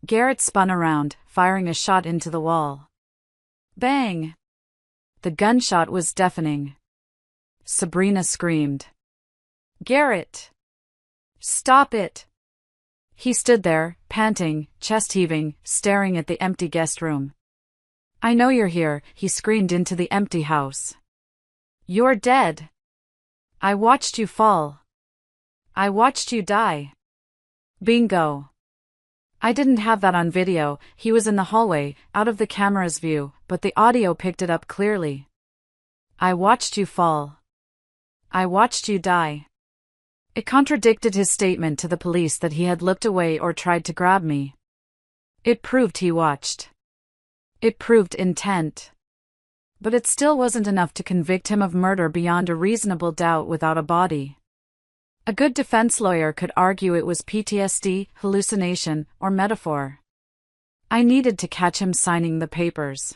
Garrett spun around, firing a shot into the wall. Bang! The gunshot was deafening. Sabrina screamed. "Garrett! Stop it!" He stood there, panting, chest heaving, staring at the empty guest room. "I know you're here," he screamed into the empty house. "You're dead. I watched you fall. I watched you die." Bingo. I didn't have that on video, he was in the hallway, out of the camera's view, but the audio picked it up clearly. "I watched you fall. I watched you die." It contradicted his statement to the police that he had looked away or tried to grab me. It proved he watched. It proved intent. But it still wasn't enough to convict him of murder beyond a reasonable doubt without a body. A good defense lawyer could argue it was PTSD, hallucination, or metaphor. I needed to catch him signing the papers.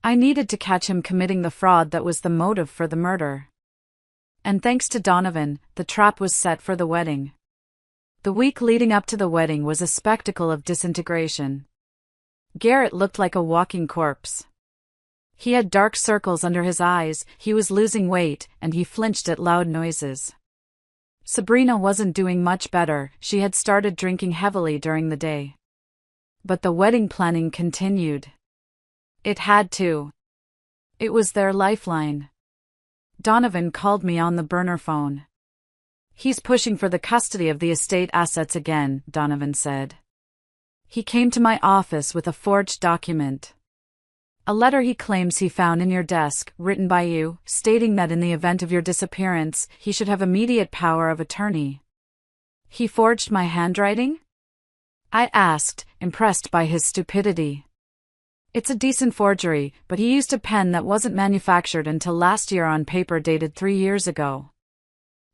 I needed to catch him committing the fraud that was the motive for the murder. And thanks to Donovan, the trap was set for the wedding. The week leading up to the wedding was a spectacle of disintegration. Garrett looked like a walking corpse. He had dark circles under his eyes, he was losing weight, and he flinched at loud noises. Sabrina wasn't doing much better, she had started drinking heavily during the day. But the wedding planning continued. It had to. It was their lifeline. Donovan called me on the burner phone. He's pushing for the custody of the estate assets again, Donovan said. He came to my office with a forged document. A letter he claims he found in your desk, written by you, stating that in the event of your disappearance, he should have immediate power of attorney. He forged my handwriting? I asked, impressed by his stupidity. It's a decent forgery, but he used a pen that wasn't manufactured until last year on paper dated 3 years ago.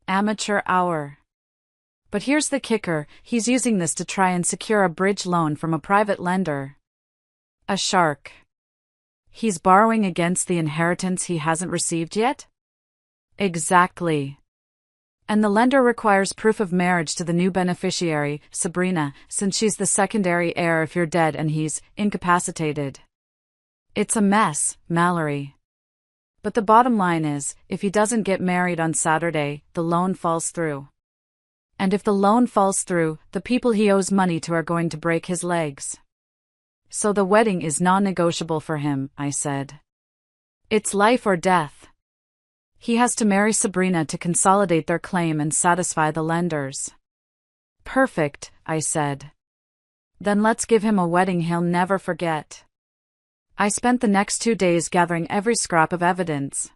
Amateur hour. But here's the kicker, he's using this to try and secure a bridge loan from a private lender. A shark. He's borrowing against the inheritance he hasn't received yet? Exactly. And the lender requires proof of marriage to the new beneficiary, Sabrina, since she's the secondary heir if you're dead and he's incapacitated. It's a mess, Mallory. But the bottom line is, if he doesn't get married on Saturday, the loan falls through. And if the loan falls through, the people he owes money to are going to break his legs. So the wedding is non-negotiable for him, I said. It's life or death. He has to marry Sabrina to consolidate their claim and satisfy the lenders. Perfect, I said. Then let's give him a wedding he'll never forget. I spent the next 2 days gathering every scrap of evidence.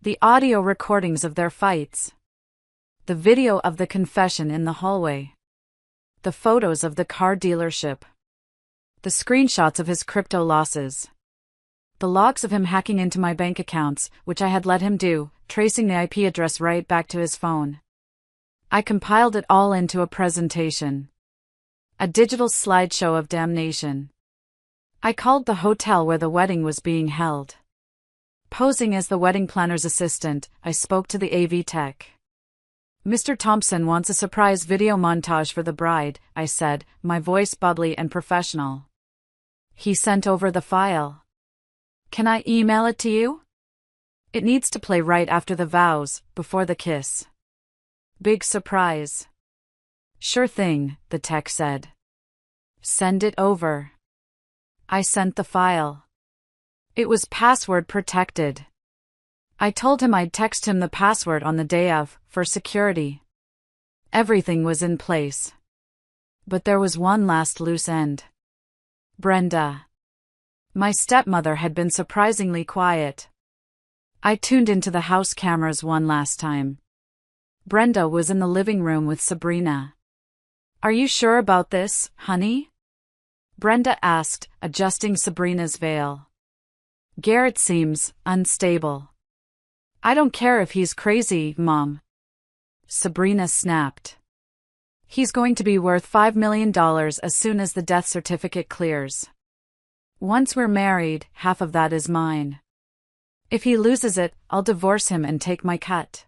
The audio recordings of their fights. The video of the confession in the hallway. The photos of the car dealership. The screenshots of his crypto losses. The logs of him hacking into my bank accounts, which I had let him do, tracing the IP address right back to his phone. I compiled it all into a presentation. A digital slideshow of damnation. I called the hotel where the wedding was being held. Posing as the wedding planner's assistant, I spoke to the AV tech. Mr. Thompson wants a surprise video montage for the bride, I said, my voice bubbly and professional. He sent over the file. Can I email it to you? It needs to play right after the vows, before the kiss. Big surprise. Sure thing, the tech said. Send it over. I sent the file. It was password protected. I told him I'd text him the password on the day of, for security. Everything was in place. But there was one last loose end. Brenda. My stepmother had been surprisingly quiet. I tuned into the house cameras one last time. Brenda was in the living room with Sabrina. Are you sure about this, honey? Brenda asked, adjusting Sabrina's veil. Garrett seems unstable. I don't care if he's crazy, Mom. Sabrina snapped. He's going to be worth $5 million as soon as the death certificate clears. Once we're married, half of that is mine. If he loses it, I'll divorce him and take my cut.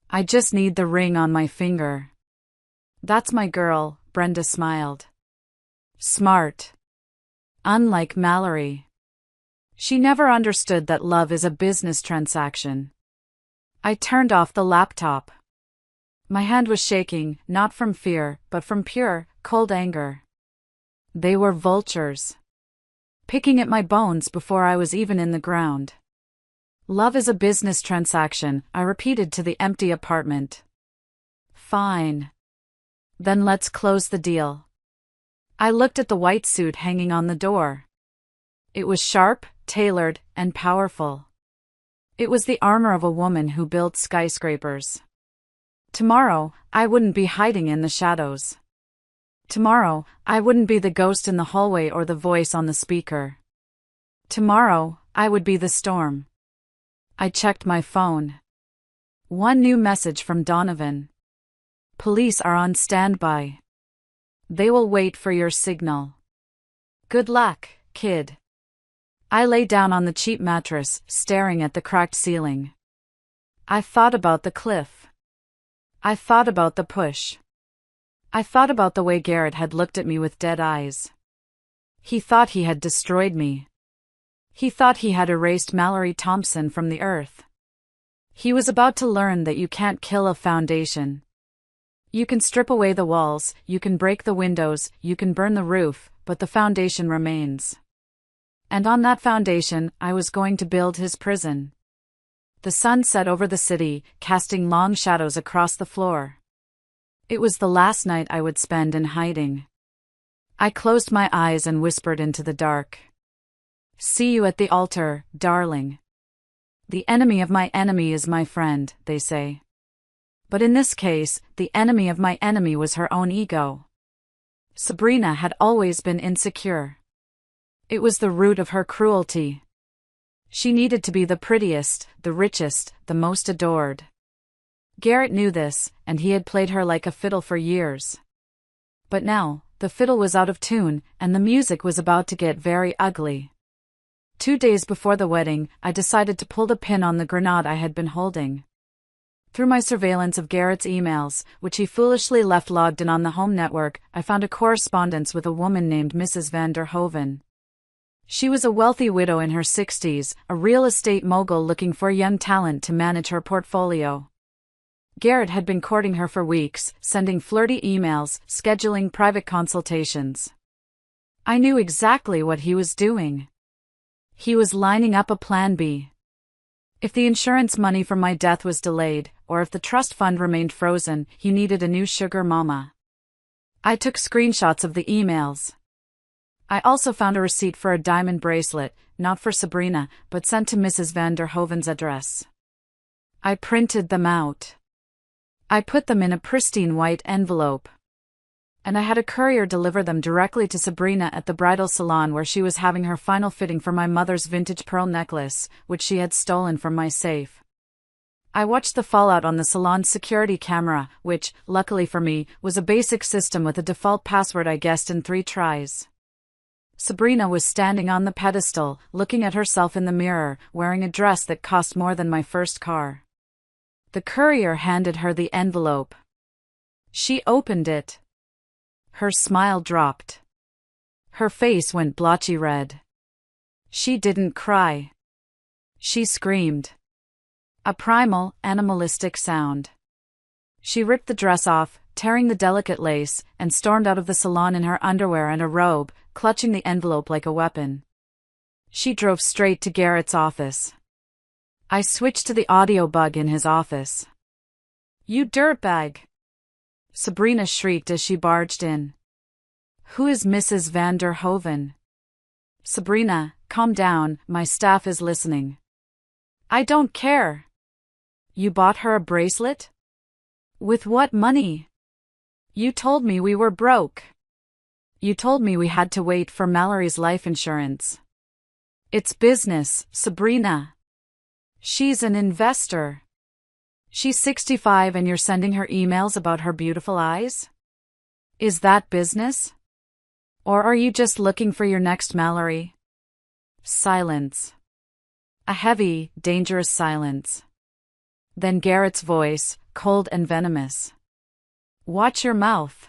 I just need the ring on my finger. That's my girl, Brenda smiled. Smart. Unlike Mallory. She never understood that love is a business transaction. I turned off the laptop. My hand was shaking, not from fear, but from pure, cold anger. They were vultures. Picking at my bones before I was even in the ground. Love is a business transaction, I repeated to the empty apartment. Fine. Then let's close the deal. I looked at the white suit hanging on the door. It was sharp, tailored, and powerful. It was the armor of a woman who built skyscrapers. Tomorrow, I wouldn't be hiding in the shadows. Tomorrow, I wouldn't be the ghost in the hallway or the voice on the speaker. Tomorrow, I would be the storm. I checked my phone. One new message from Donovan. Police are on standby. They will wait for your signal. Good luck, kid. I lay down on the cheap mattress, staring at the cracked ceiling. I thought about the cliff. I thought about the push. I thought about the way Garrett had looked at me with dead eyes. He thought he had destroyed me. He thought he had erased Mallory Thompson from the earth. He was about to learn that you can't kill a foundation. You can strip away the walls, you can break the windows, you can burn the roof, but the foundation remains. And on that foundation, I was going to build his prison. The sun set over the city, casting long shadows across the floor. It was the last night I would spend in hiding. I closed my eyes and whispered into the dark. See you at the altar, darling. The enemy of my enemy is my friend, they say. But in this case, the enemy of my enemy was her own ego. Sabrina had always been insecure. It was the root of her cruelty. She needed to be the prettiest, the richest, the most adored. Garrett knew this, and he had played her like a fiddle for years. But now, the fiddle was out of tune, and the music was about to get very ugly. 2 days before the wedding, I decided to pull the pin on the grenade I had been holding. Through my surveillance of Garrett's emails, which he foolishly left logged in on the home network, I found a correspondence with a woman named Mrs. van der Hoven. She was a wealthy widow in her 60s, a real estate mogul looking for young talent to manage her portfolio. Garrett had been courting her for weeks, sending flirty emails, scheduling private consultations. I knew exactly what he was doing. He was lining up a plan B. If the insurance money from my death was delayed, or if the trust fund remained frozen, he needed a new sugar mama. I took screenshots of the emails. I also found a receipt for a diamond bracelet, not for Sabrina, but sent to Mrs. van der Hoven's address. I printed them out. I put them in a pristine white envelope. And I had a courier deliver them directly to Sabrina at the bridal salon where she was having her final fitting for my mother's vintage pearl necklace, which she had stolen from my safe. I watched the fallout on the salon's security camera, which, luckily for me, was a basic system with a default password I guessed in 3 tries. Sabrina was standing on the pedestal, looking at herself in the mirror, wearing a dress that cost more than my first car. The courier handed her the envelope. She opened it. Her smile dropped. Her face went blotchy red. She didn't cry. She screamed. A primal, animalistic sound. She ripped the dress off, tearing the delicate lace, and stormed out of the salon in her underwear and a robe, clutching the envelope like a weapon. She drove straight to Garrett's office. I switched to the audio bug in his office. You dirtbag! Sabrina shrieked as she barged in. Who is Mrs. van der Hoven? Sabrina, calm down, my staff is listening. I don't care. You bought her a bracelet? With what money? You told me we were broke. You told me we had to wait for Mallory's life insurance. It's business, Sabrina. She's an investor. She's 65 and you're sending her emails about her beautiful eyes? Is that business? Or are you just looking for your next Mallory? Silence. A heavy, dangerous silence. Then Garrett's voice, cold and venomous. Watch your mouth.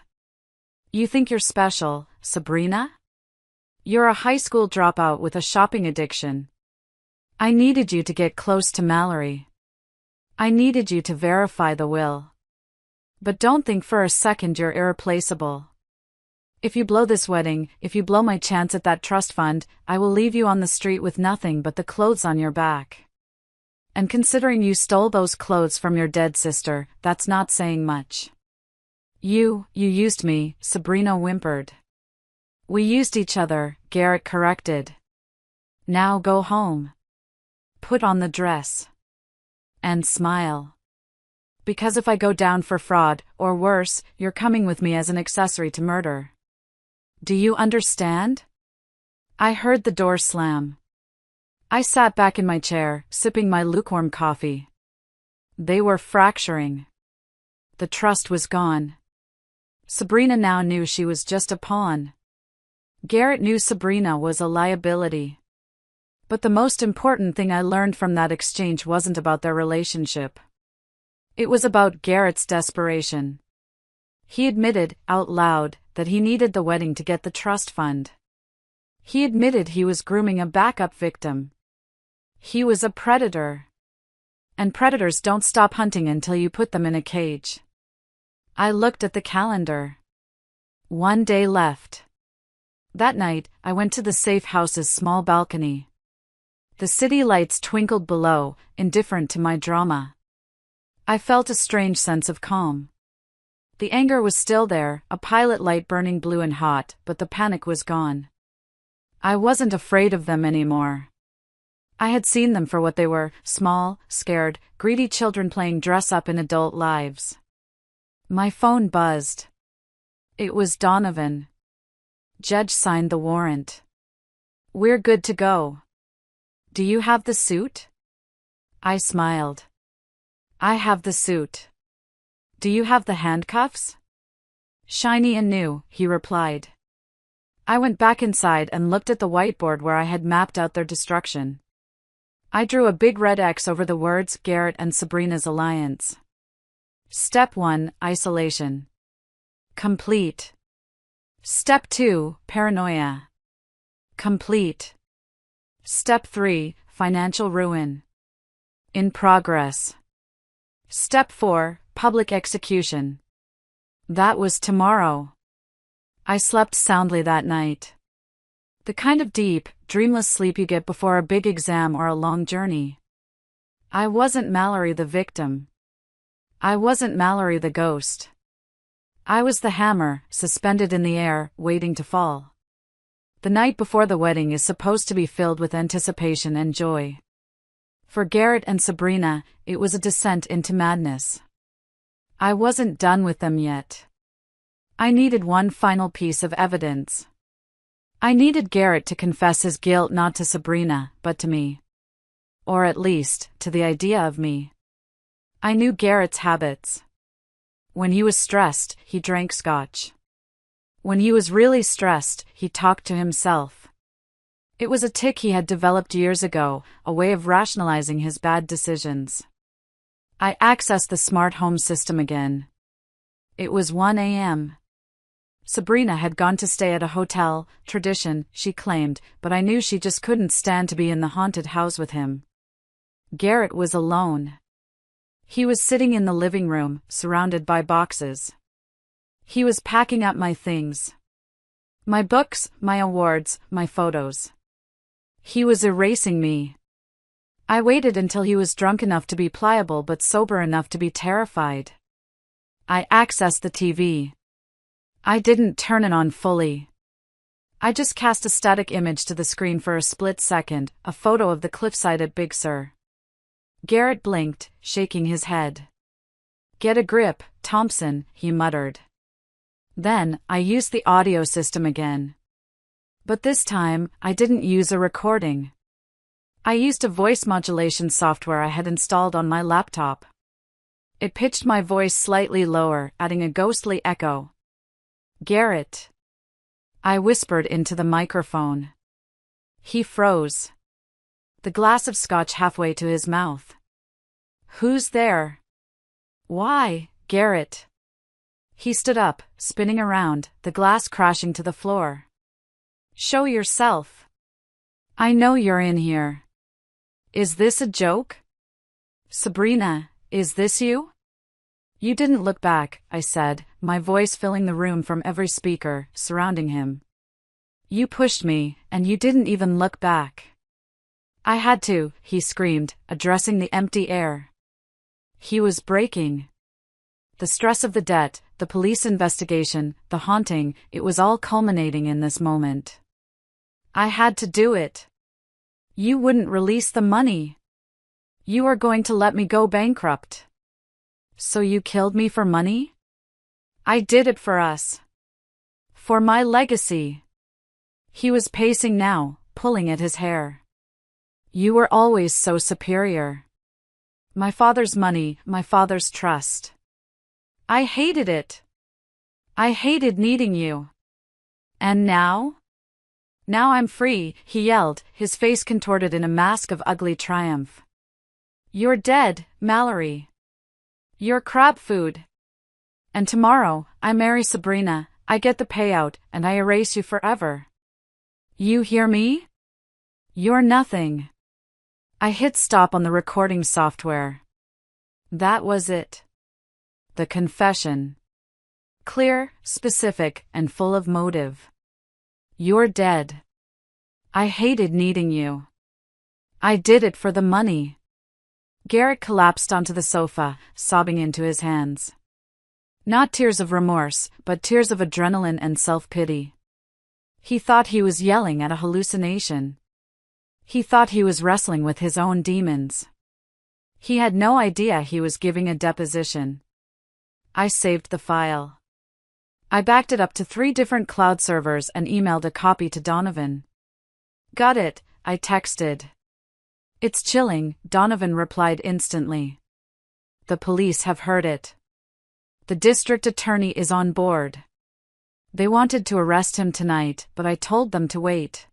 You think you're special, Sabrina? You're a high school dropout with a shopping addiction. I needed you to get close to Mallory. I needed you to verify the will. But don't think for a second you're irreplaceable. If you blow this wedding, if you blow my chance at that trust fund, I will leave you on the street with nothing but the clothes on your back. And considering you stole those clothes from your dead sister, that's not saying much. You used me, Sabrina whimpered. We used each other, Garrett corrected. Now go home. Put on the dress. And smile. Because if I go down for fraud, or worse, you're coming with me as an accessory to murder. Do you understand? I heard the door slam. I sat back in my chair, sipping my lukewarm coffee. They were fracturing. The trust was gone. Sabrina now knew she was just a pawn. Garrett knew Sabrina was a liability. But the most important thing I learned from that exchange wasn't about their relationship. It was about Garrett's desperation. He admitted, out loud, that he needed the wedding to get the trust fund. He admitted he was grooming a backup victim. He was a predator. And predators don't stop hunting until you put them in a cage. I looked at the calendar. 1 day left. That night, I went to the safe house's small balcony. The city lights twinkled below, indifferent to my drama. I felt a strange sense of calm. The anger was still there, a pilot light burning blue and hot, but the panic was gone. I wasn't afraid of them anymore. I had seen them for what they were, small, scared, greedy children playing dress-up in adult lives. My phone buzzed. It was Donovan. Judge signed the warrant. We're good to go. Do you have the suit? I smiled. I have the suit. Do you have the handcuffs? Shiny and new, he replied. I went back inside and looked at the whiteboard where I had mapped out their destruction. I drew a big red X over the words Garrett and Sabrina's alliance. Step 1, isolation. Complete. Step 2, paranoia. Complete. Step 3, financial ruin. In progress. Step 4, public execution. That was tomorrow. I slept soundly that night. The kind of deep, dreamless sleep you get before a big exam or a long journey. I wasn't Mallory the victim. I wasn't Mallory the ghost. I was the hammer, suspended in the air, waiting to fall. The night before the wedding is supposed to be filled with anticipation and joy. For Garrett and Sabrina, it was a descent into madness. I wasn't done with them yet. I needed one final piece of evidence. I needed Garrett to confess his guilt not to Sabrina, but to me. Or at least, to the idea of me. I knew Garrett's habits. When he was stressed, he drank scotch. When he was really stressed, he talked to himself. It was a tic he had developed years ago, a way of rationalizing his bad decisions. I accessed the smart home system again. It was 1 a.m. Sabrina had gone to stay at a hotel, tradition, she claimed, but I knew she just couldn't stand to be in the haunted house with him. Garrett was alone. He was sitting in the living room, surrounded by boxes. He was packing up my things. My books, my awards, my photos. He was erasing me. I waited until he was drunk enough to be pliable but sober enough to be terrified. I accessed the TV. I didn't turn it on fully. I just cast a static image to the screen for a split second, a photo of the cliffside at Big Sur. Garrett blinked, shaking his head. Get a grip, Thompson, he muttered. Then, I used the audio system again. But this time, I didn't use a recording. I used a voice modulation software I had installed on my laptop. It pitched my voice slightly lower, adding a ghostly echo. Garrett. I whispered into the microphone. He froze. The glass of scotch halfway to his mouth. Who's there? Why, Garrett? He stood up, spinning around, the glass crashing to the floor. Show yourself. I know you're in here. Is this a joke? Sabrina, is this you? You didn't look back, I said, my voice filling the room from every speaker, surrounding him. You pushed me, and you didn't even look back. I had to, he screamed, addressing the empty air. He was breaking. The stress of the debt, the police investigation, the haunting, it was all culminating in this moment. I had to do it. You wouldn't release the money. You are going to let me go bankrupt. So you killed me for money? I did it for us. For my legacy. He was pacing now, pulling at his hair. You were always so superior. My father's money, my father's trust. I hated it. I hated needing you. And now? Now I'm free, he yelled, his face contorted in a mask of ugly triumph. You're dead, Mallory. You're crab food. And tomorrow, I marry Sabrina, I get the payout, and I erase you forever. You hear me? You're nothing. I hit stop on the recording software. That was it. The confession. Clear, specific, and full of motive. You're dead. I hated needing you. I did it for the money. Garrett collapsed onto the sofa, sobbing into his hands. Not tears of remorse, but tears of adrenaline and self-pity. He thought he was yelling at a hallucination. He thought he was wrestling with his own demons. He had no idea he was giving a deposition. I saved the file. I backed it up to 3 different cloud servers and emailed a copy to Donovan. Got it, I texted. It's chilling, Donovan replied instantly. The police have heard it. The district attorney is on board. They wanted to arrest him tonight, but I told them to wait.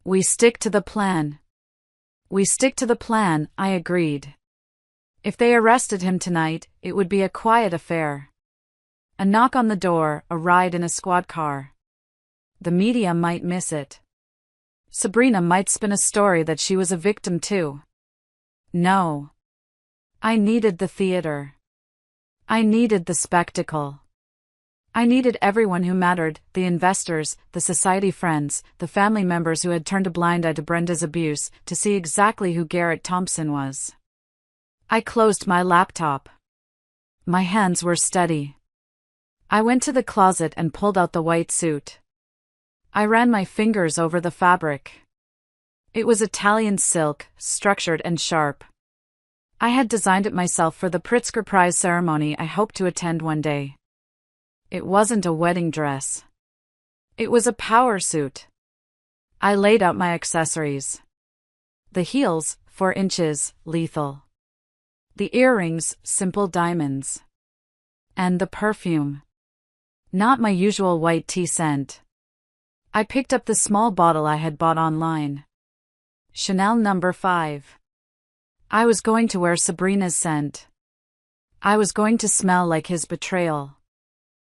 We stick to the plan. We stick to the plan, I agreed. If they arrested him tonight, it would be a quiet affair. A knock on the door, a ride in a squad car. The media might miss it. Sabrina might spin a story that she was a victim too. No. I needed the theater. I needed the spectacle. I needed everyone who mattered, the investors, the society friends, the family members who had turned a blind eye to Brenda's abuse, to see exactly who Garrett Thompson was. I closed my laptop. My hands were steady. I went to the closet and pulled out the white suit. I ran my fingers over the fabric. It was Italian silk, structured and sharp. I had designed it myself for the Pritzker Prize ceremony I hoped to attend one day. It wasn't a wedding dress. It was a power suit. I laid out my accessories. The heels, 4 inches, lethal. The earrings, simple diamonds. And the perfume. Not my usual white tea scent. I picked up the small bottle I had bought online. Chanel No. 5. I was going to wear Sabrina's scent. I was going to smell like his betrayal.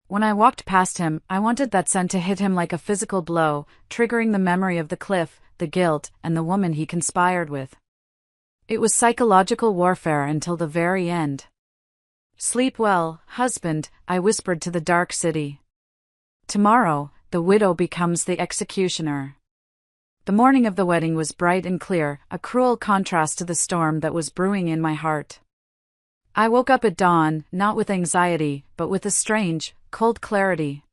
When I walked past him, I wanted that scent to hit him like a physical blow, triggering the memory of the cliff, the guilt, and the woman he conspired with. It was psychological warfare until the very end. Sleep well, husband, I whispered to the dark city. Tomorrow, the widow becomes the executioner. The morning of the wedding was bright and clear, a cruel contrast to the storm that was brewing in my heart. I woke up at dawn, not with anxiety, but with a strange, cold clarity.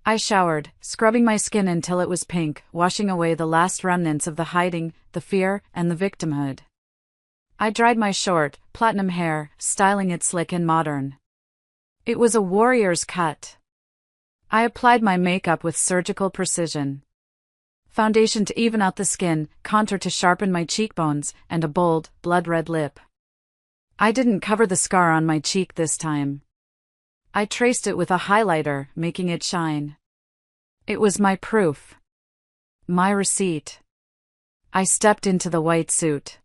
I showered, scrubbing my skin until it was pink, washing away the last remnants of the hiding, the fear, and the victimhood. I dried my short, platinum hair, styling it slick and modern. It was a warrior's cut. I applied my makeup with surgical precision. Foundation to even out the skin, contour to sharpen my cheekbones, and a bold, blood-red lip. I didn't cover the scar on my cheek this time. I traced it with a highlighter, making it shine. It was my proof. My receipt. I stepped into the white suit.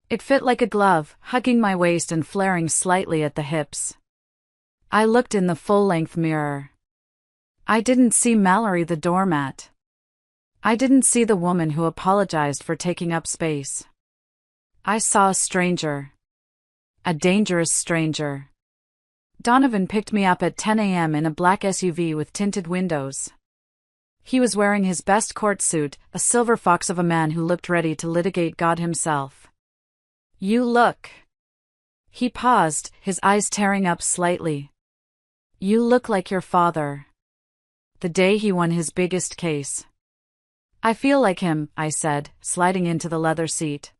It fit like a glove, hugging my waist and flaring slightly at the hips. I looked in the full-length mirror. I didn't see Mallory the doormat. I didn't see the woman who apologized for taking up space. I saw a stranger. A dangerous stranger. Donovan picked me up at 10 a.m. in a black SUV with tinted windows. He was wearing his best court suit, a silver fox of a man who looked ready to litigate God himself. You look. He paused, his eyes tearing up slightly. You look like your father. The day he won his biggest case. I feel like him, I said, sliding into the leather seat.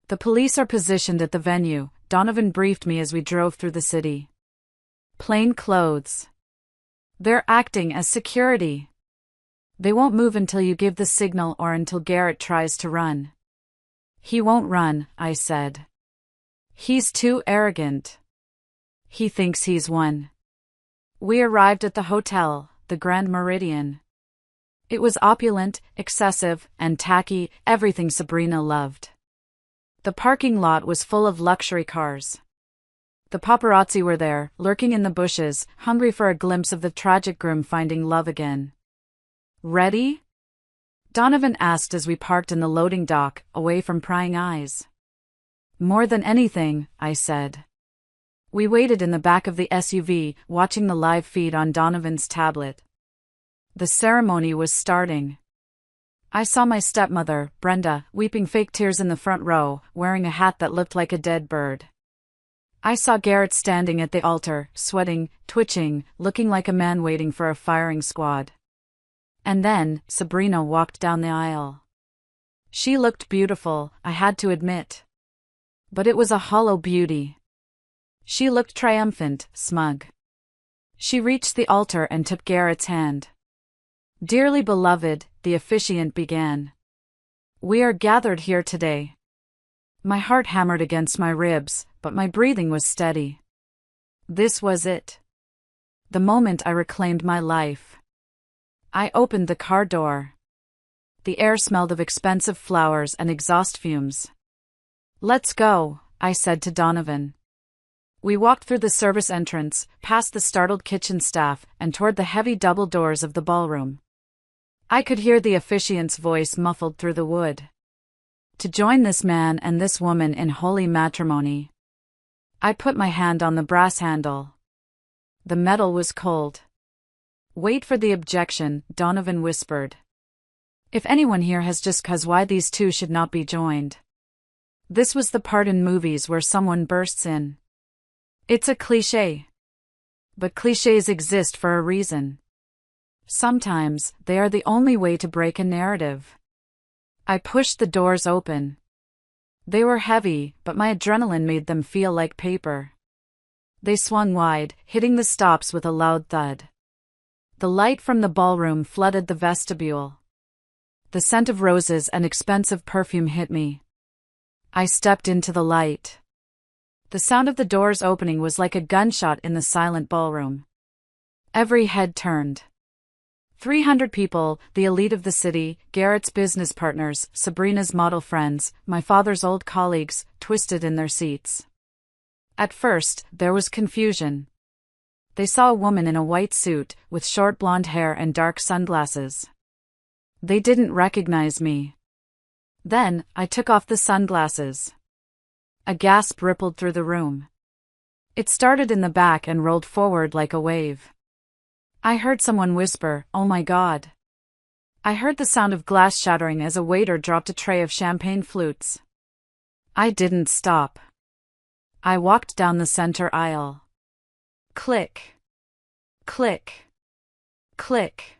The police are positioned at the venue, Donovan briefed me as we drove through the city. Plain clothes. They're acting as security. They won't move until you give the signal or until Garrett tries to run. He won't run, I said. He's too arrogant. He thinks he's won. We arrived at the hotel, the Grand Meridian. It was opulent, excessive, and tacky, everything Sabrina loved. The parking lot was full of luxury cars. The paparazzi were there, lurking in the bushes, hungry for a glimpse of the tragic groom finding love again. Ready? Donovan asked as we parked in the loading dock, away from prying eyes. More than anything, I said. We waited in the back of the SUV, watching the live feed on Donovan's tablet. The ceremony was starting. I saw my stepmother, Brenda, weeping fake tears in the front row, wearing a hat that looked like a dead bird. I saw Garrett standing at the altar, sweating, twitching, looking like a man waiting for a firing squad. And then, Sabrina walked down the aisle. She looked beautiful, I had to admit. But it was a hollow beauty. She looked triumphant, smug. She reached the altar and took Garrett's hand. "Dearly beloved," the officiant began. "We are gathered here today." My heart hammered against my ribs, but my breathing was steady. This was it. The moment I reclaimed my life. I opened the car door. The air smelled of expensive flowers and exhaust fumes. "Let's go," I said to Donovan. We walked through the service entrance, past the startled kitchen staff, and toward the heavy double doors of the ballroom. I could hear the officiant's voice muffled through the wood. To join this man and this woman in holy matrimony. I put my hand on the brass handle. The metal was cold. "Wait for the objection," Donovan whispered. "If anyone here has just 'cause why these two should not be joined." This was the part in movies where someone bursts in. It's a cliché. But clichés exist for a reason. Sometimes, they are the only way to break a narrative. I pushed the doors open. They were heavy, but my adrenaline made them feel like paper. They swung wide, hitting the stops with a loud thud. The light from the ballroom flooded the vestibule. The scent of roses and expensive perfume hit me. I stepped into the light. The sound of the doors opening was like a gunshot in the silent ballroom. Every head turned. 300 people, the elite of the city, Garrett's business partners, Sabrina's model friends, my father's old colleagues, twisted in their seats. At first, there was confusion. They saw a woman in a white suit, with short blonde hair and dark sunglasses. They didn't recognize me. Then, I took off the sunglasses. A gasp rippled through the room. It started in the back and rolled forward like a wave. I heard someone whisper, "Oh my God." I heard the sound of glass shattering as a waiter dropped a tray of champagne flutes. I didn't stop. I walked down the center aisle. Click. Click. Click.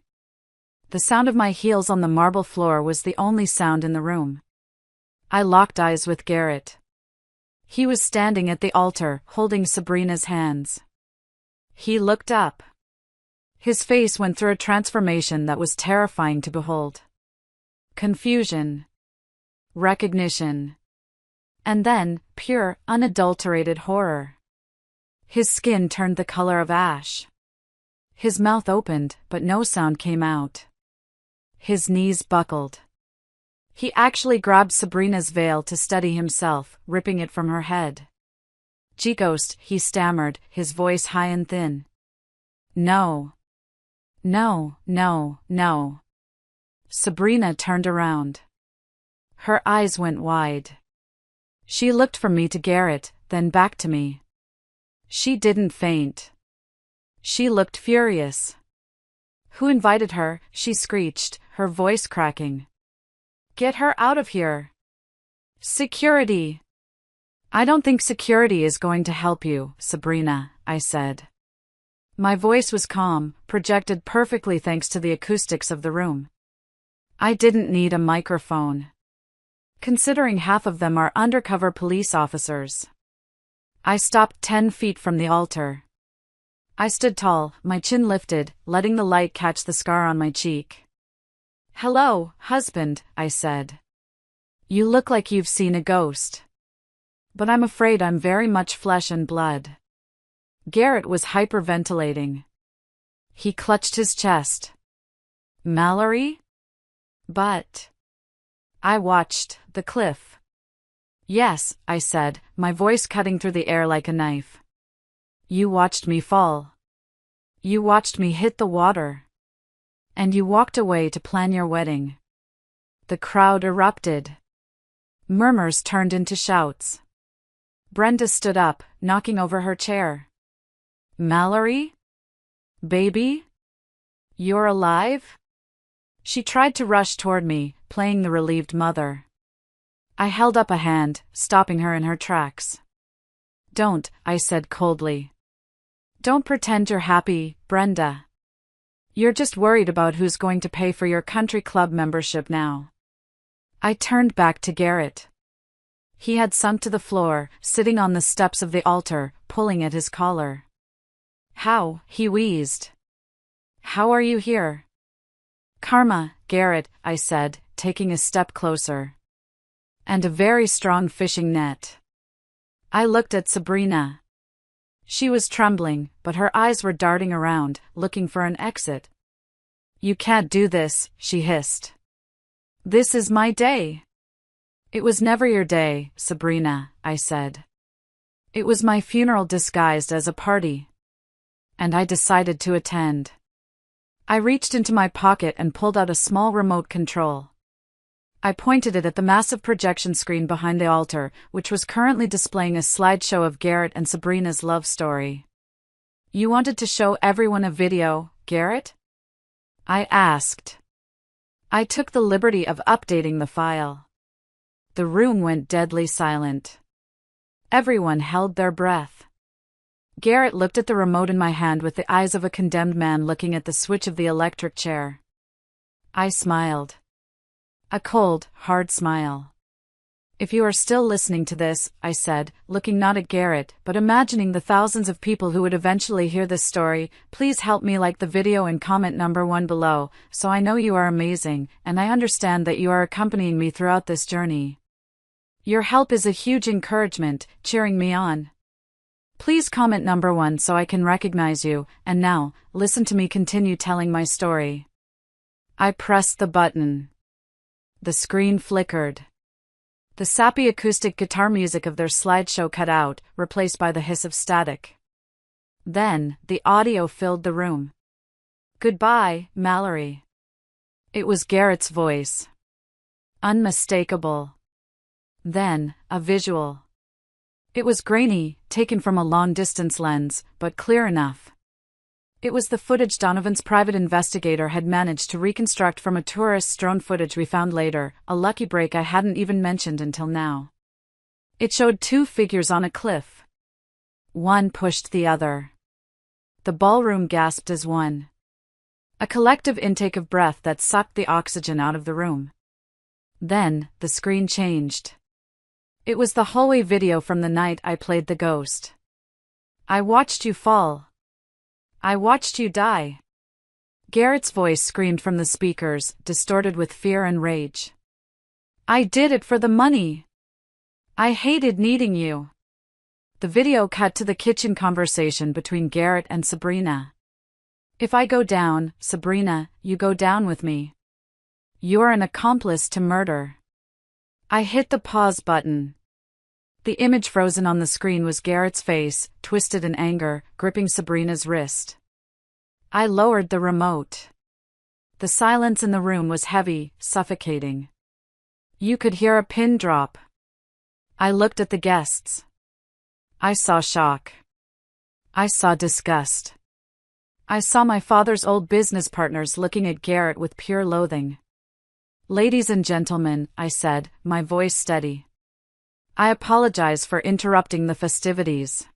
The sound of my heels on the marble floor was the only sound in the room. I locked eyes with Garrett. He was standing at the altar, holding Sabrina's hands. He looked up. His face went through a transformation that was terrifying to behold. Confusion. Recognition. And then, pure, unadulterated horror. His skin turned the color of ash. His mouth opened, but no sound came out. His knees buckled. He actually grabbed Sabrina's veil to steady himself, ripping it from her head. "G-Ghost," he stammered, his voice high and thin. "No. No, no, no." Sabrina turned around. Her eyes went wide. She looked from me to Garrett, then back to me. She didn't faint. She looked furious. "Who invited her?" she screeched, her voice cracking. "Get her out of here." "Security." "I don't think security is going to help you, Sabrina," I said. My voice was calm, projected perfectly thanks to the acoustics of the room. I didn't need a microphone. Considering half of them are undercover police officers. I stopped 10 feet from the altar. I stood tall, my chin lifted, letting the light catch the scar on my cheek. "Hello, husband," I said. "You look like you've seen a ghost. But I'm afraid I'm very much flesh and blood." Garrett was hyperventilating. He clutched his chest. "Mallory?" "But..." I watched the cliff. "Yes," I said, my voice cutting through the air like a knife. "You watched me fall. You watched me hit the water. And you walked away to plan your wedding." The crowd erupted. Murmurs turned into shouts. Brenda stood up, knocking over her chair. "Mallory? Baby? You're alive? She tried to rush toward me, playing the relieved mother. I held up a hand, stopping her in her tracks. Don't, I said coldly. Don't pretend you're happy, Brenda. You're just worried about who's going to pay for your country club membership now. I turned back to Garrett. He had sunk to the floor, sitting on the steps of the altar, pulling at his collar. How, he wheezed. How are you here? Karma, Garrett, I said, taking a step closer. And a very strong fishing net. I looked at Sabrina. She was trembling, but her eyes were darting around, looking for an exit. You can't do this, she hissed. This is my day. It was never your day, Sabrina, I said. It was my funeral disguised as a party. And I decided to attend. I reached into my pocket and pulled out a small remote control. I pointed it at the massive projection screen behind the altar, which was currently displaying a slideshow of Garrett and Sabrina's love story. You wanted to show everyone a video, Garrett? I asked. I took the liberty of updating the file. The room went deadly silent. Everyone held their breath. Garrett looked at the remote in my hand with the eyes of a condemned man looking at the switch of the electric chair. I smiled. A cold, hard smile. If you are still listening to this, I said, looking not at Garrett, but imagining the thousands of people who would eventually hear this story, please help me like the video and comment number 1 below, so I know you are amazing, and I understand that you are accompanying me throughout this journey. Your help is a huge encouragement, cheering me on. Please comment number 1 so I can recognize you, and now, listen to me continue telling my story. I pressed the button. The screen flickered. The sappy acoustic guitar music of their slideshow cut out, replaced by the hiss of static. Then, the audio filled the room. Goodbye, Mallory. It was Garrett's voice. Unmistakable. Then, a visual. It was grainy, taken from a long-distance lens, but clear enough. It was the footage Donovan's private investigator had managed to reconstruct from a tourist's drone footage we found later, a lucky break I hadn't even mentioned until now. It showed 2 figures on a cliff. One pushed the other. The ballroom gasped as one. A collective intake of breath that sucked the oxygen out of the room. Then, the screen changed. It was the hallway video from the night I played the ghost. I watched you fall. I watched you die. Garrett's voice screamed from the speakers, distorted with fear and rage. I did it for the money. I hated needing you. The video cut to the kitchen conversation between Garrett and Sabrina. If I go down, Sabrina, you go down with me. You're an accomplice to murder. I hit the pause button. The image frozen on the screen was Garrett's face, twisted in anger, gripping Sabrina's wrist. I lowered the remote. The silence in the room was heavy, suffocating. You could hear a pin drop. I looked at the guests. I saw shock. I saw disgust. I saw my father's old business partners looking at Garrett with pure loathing. Ladies and gentlemen, I said, my voice steady. I apologize for interrupting the festivities.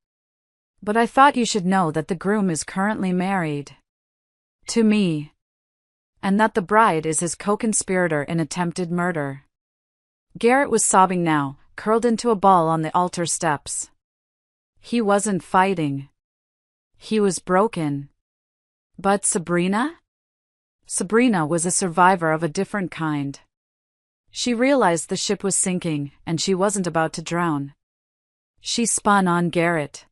But I thought you should know that the groom is currently married. To me. And that the bride is his co-conspirator in attempted murder. Garrett was sobbing now, curled into a ball on the altar steps. He wasn't fighting. He was broken. But Sabrina? Sabrina was a survivor of a different kind. She realized the ship was sinking, and she wasn't about to drown. She spun on Garrett.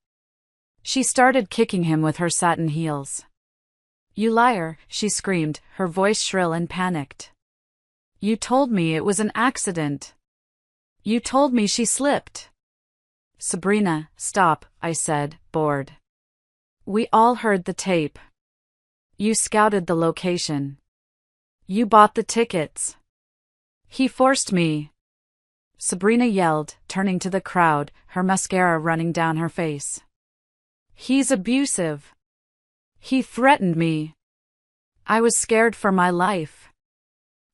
She started kicking him with her satin heels. You liar, she screamed, her voice shrill and panicked. You told me it was an accident. You told me she slipped. Sabrina, stop, I said, bored. We all heard the tape. You scouted the location. You bought the tickets. He forced me. Sabrina yelled, turning to the crowd, her mascara running down her face. He's abusive. He threatened me. I was scared for my life.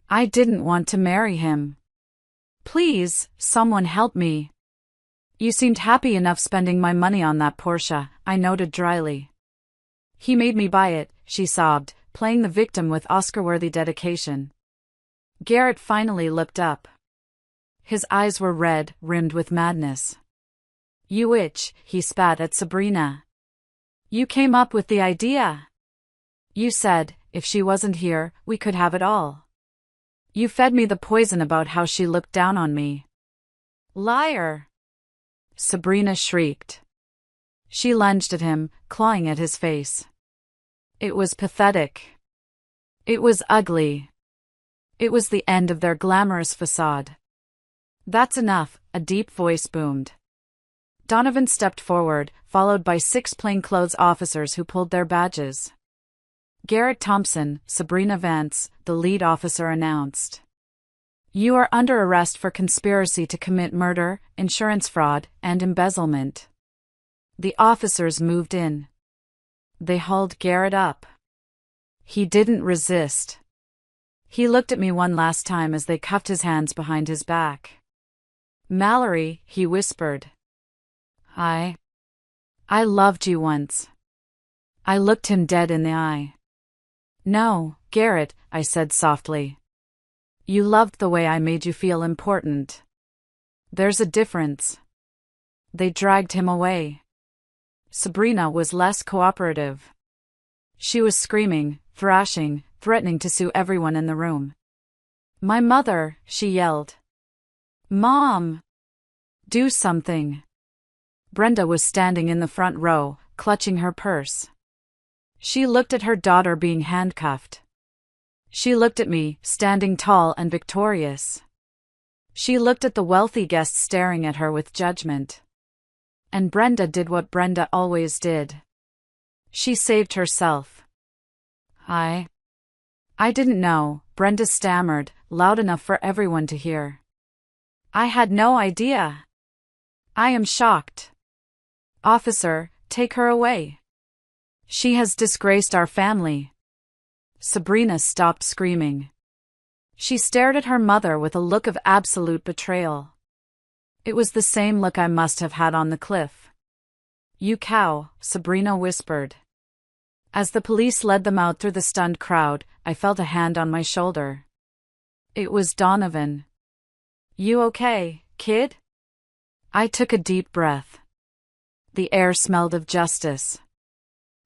I didn't want to marry him. Please, someone help me. You seemed happy enough spending my money on that Porsche, I noted dryly. He made me buy it, she sobbed, playing the victim with Oscar-worthy dedication. Garrett finally looked up. His eyes were red, rimmed with madness. You witch, he spat at Sabrina. You came up with the idea. You said, if she wasn't here, we could have it all. You fed me the poison about how she looked down on me. Liar! Sabrina shrieked. She lunged at him, clawing at his face. It was pathetic. It was ugly. It was the end of their glamorous facade. That's enough, a deep voice boomed. Donovan stepped forward, followed by 6 plainclothes officers who pulled their badges. Garrett Thompson, Sabrina Vance, the lead officer announced. You are under arrest for conspiracy to commit murder, insurance fraud, and embezzlement. The officers moved in. They hauled Garrett up. He didn't resist. He looked at me one last time as they cuffed his hands behind his back. Mallory, he whispered. I loved you once. I looked him dead in the eye. No, Garrett, I said softly. You loved the way I made you feel important. There's a difference. They dragged him away. Sabrina was less cooperative. She was screaming, thrashing, threatening to sue everyone in the room. My mother, she yelled. Mom! Do something. Brenda was standing in the front row, clutching her purse. She looked at her daughter being handcuffed. She looked at me, standing tall and victorious. She looked at the wealthy guests staring at her with judgment. And Brenda did what Brenda always did. She saved herself. I didn't know, Brenda stammered, loud enough for everyone to hear. I had no idea. I am shocked. Officer, take her away. She has disgraced our family. Sabrina stopped screaming. She stared at her mother with a look of absolute betrayal. It was the same look I must have had on the cliff. You cow, Sabrina whispered. As the police led them out through the stunned crowd, I felt a hand on my shoulder. It was Donovan. You okay, kid? I took a deep breath. The air smelled of justice.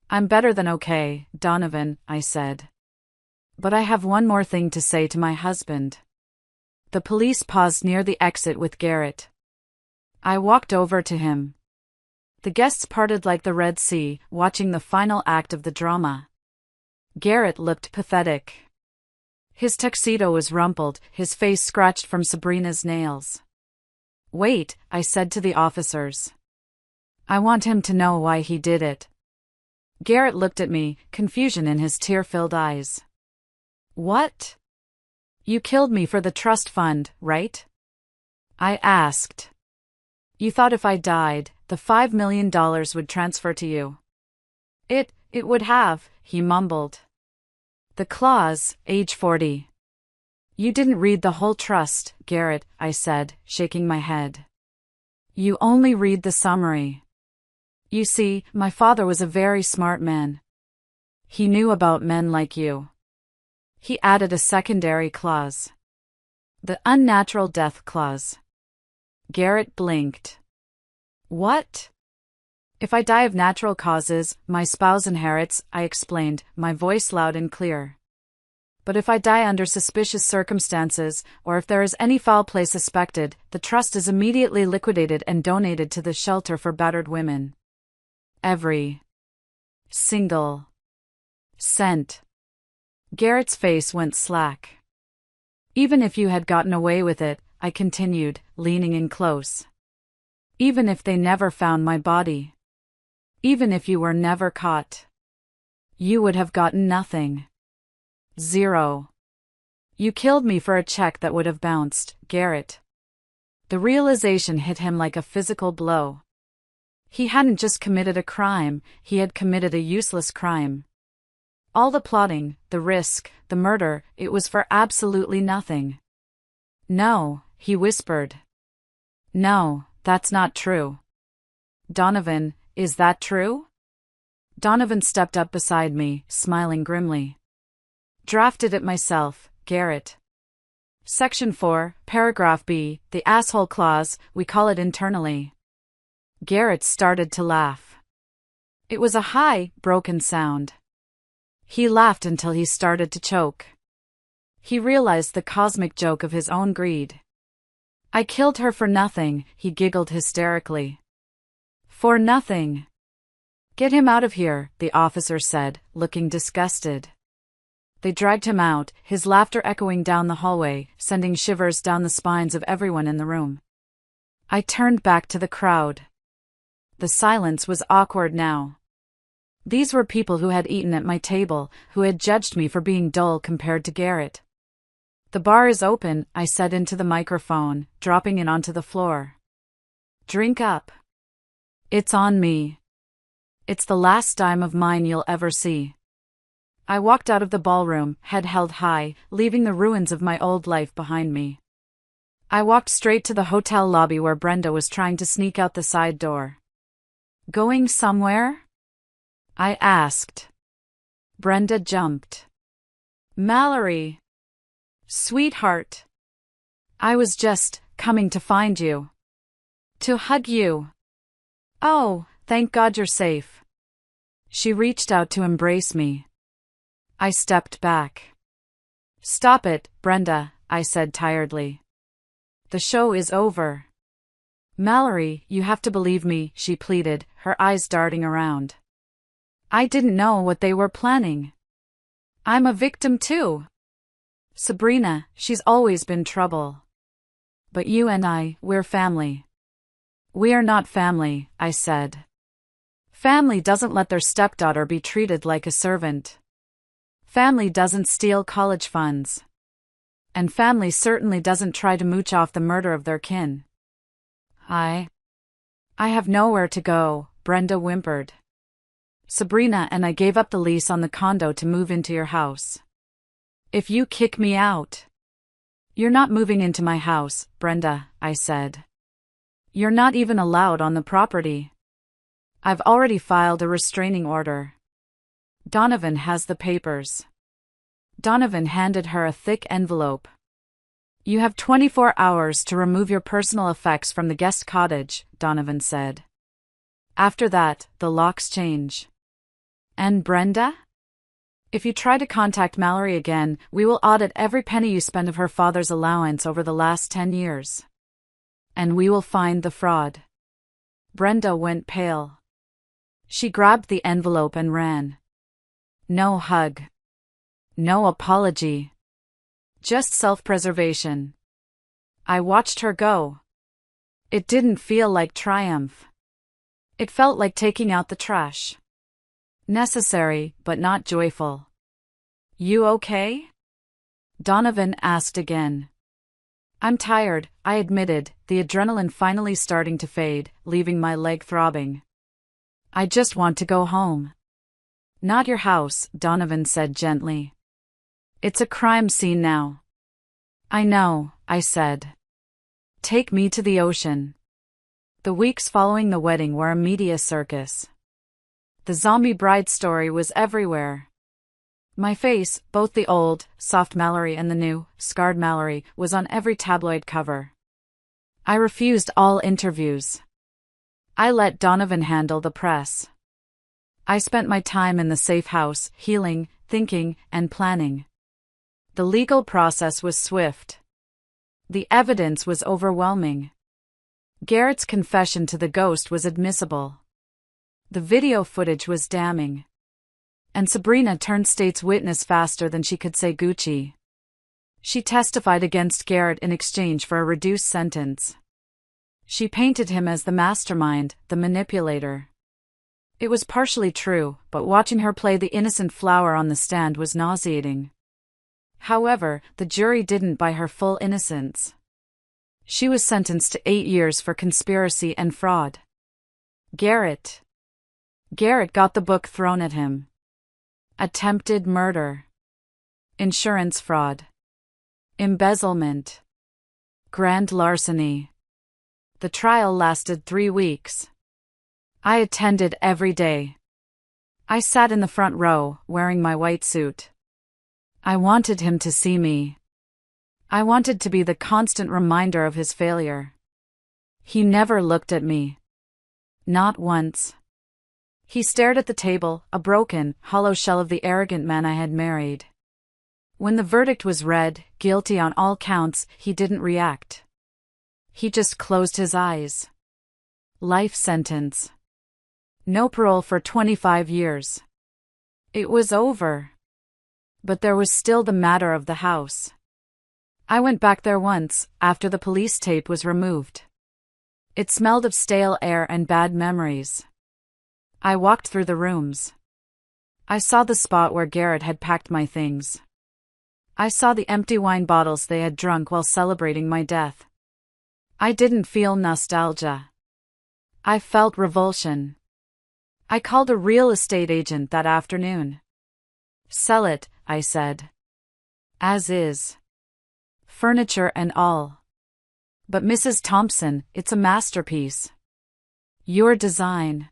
I'm better than okay, Donovan, I said. But I have one more thing to say to my husband. The police paused near the exit with Garrett. I walked over to him. The guests parted like the Red Sea, watching the final act of the drama. Garrett looked pathetic. His tuxedo was rumpled, his face scratched from Sabrina's nails. Wait, I said to the officers. I want him to know why he did it. Garrett looked at me, confusion in his tear-filled eyes. What? You killed me for the trust fund, right? I asked. You thought if I died, the $5 million would transfer to you. It would have, he mumbled. The clause, age 40. You didn't read the whole trust, Garrett, I said, shaking my head. You only read the summary. You see, my father was a very smart man. He knew about men like you. He added a secondary clause. The unnatural death clause. Garrett blinked. What? If I die of natural causes, my spouse inherits, I explained, my voice loud and clear. But if I die under suspicious circumstances, or if there is any foul play suspected, the trust is immediately liquidated and donated to the shelter for battered women. Every single cent. Garrett's face went slack. Even if you had gotten away with it, I continued, leaning in close. Even if they never found my body. Even if you were never caught. You would have gotten nothing. Zero. You killed me for a check that would have bounced, Garrett. The realization hit him like a physical blow. He hadn't just committed a crime, he had committed a useless crime. All the plotting, the risk, the murder, it was for absolutely nothing. No, he whispered. No, that's not true. Donovan, is that true? Donovan stepped up beside me, smiling grimly. Drafted it myself, Garrett. Section 4, Paragraph B, the asshole clause, we call it internally. Garrett started to laugh. It was a high, broken sound. He laughed until he started to choke. He realized the cosmic joke of his own greed. I killed her for nothing, he giggled hysterically. For nothing. Get him out of here, the officer said, looking disgusted. They dragged him out, his laughter echoing down the hallway, sending shivers down the spines of everyone in the room. I turned back to the crowd. The silence was awkward now. These were people who had eaten at my table, who had judged me for being dull compared to Garrett. The bar is open, I said into the microphone, dropping it onto the floor. Drink up. It's on me. It's the last dime of mine you'll ever see. I walked out of the ballroom, head held high, leaving the ruins of my old life behind me. I walked straight to the hotel lobby where Brenda was trying to sneak out the side door. Going somewhere? I asked. Brenda jumped. Mallory. Sweetheart. I was just coming to find you. To hug you. Oh, thank God you're safe. She reached out to embrace me. I stepped back. Stop it, Brenda, I said tiredly. The show is over. Mallory, you have to believe me, she pleaded, her eyes darting around. I didn't know what they were planning. I'm a victim too. Sabrina, she's always been trouble. But you and I, we're family. We're not family, I said. Family doesn't let their stepdaughter be treated like a servant. Family doesn't steal college funds. And family certainly doesn't try to mooch off the murder of their kin. I have nowhere to go, Brenda whimpered. Sabrina and I gave up the lease on the condo to move into your house. If you kick me out. You're not moving into my house, Brenda, I said. You're not even allowed on the property. I've already filed a restraining order. Donovan has the papers. Donovan handed her a thick envelope. You have 24 hours to remove your personal effects from the guest cottage, Donovan said. After that, the locks change. And Brenda? If you try to contact Mallory again, we will audit every penny you spend of her father's allowance over the last 10 years. And we will find the fraud. Brenda went pale. She grabbed the envelope and ran. No hug. No apology. Just self-preservation. I watched her go. It didn't feel like triumph. It felt like taking out the trash. Necessary, but not joyful. You okay? Donovan asked again. I'm tired, I admitted, the adrenaline finally starting to fade, leaving my leg throbbing. I just want to go home. Not your house, Donovan said gently. It's a crime scene now. I know, I said. Take me to the ocean. The weeks following the wedding were a media circus. The zombie bride story was everywhere. My face, both the old, soft Mallory and the new, scarred Mallory, was on every tabloid cover. I refused all interviews. I let Donovan handle the press. I spent my time in the safe house, healing, thinking, and planning. The legal process was swift. The evidence was overwhelming. Garrett's confession to the ghost was admissible. The video footage was damning. And Sabrina turned state's witness faster than she could say Gucci. She testified against Garrett in exchange for a reduced sentence. She painted him as the mastermind, the manipulator. It was partially true, but watching her play the innocent flower on the stand was nauseating. However, the jury didn't buy her full innocence. She was sentenced to 8 years for conspiracy and fraud. Garrett got the book thrown at him. attempted murder, insurance fraud, embezzlement, grand larceny. The trial lasted 3 weeks. I attended every day. I sat in the front row, wearing my white suit. I wanted him to see me. I wanted to be the constant reminder of his failure. He never looked at me. Not once. He stared at the table, a broken, hollow shell of the arrogant man I had married. When the verdict was read, guilty on all counts, he didn't react. He just closed his eyes. Life sentence. No parole for 25 years. It was over. But there was still the matter of the house. I went back there once, after the police tape was removed. It smelled of stale air and bad memories. I walked through the rooms. I saw the spot where Garrett had packed my things. I saw the empty wine bottles they had drunk while celebrating my death. I didn't feel nostalgia. I felt revulsion. I called a real estate agent that afternoon. "Sell it," I said. "As is. Furniture and all." "But Mrs. Thompson, it's a masterpiece." "Your design."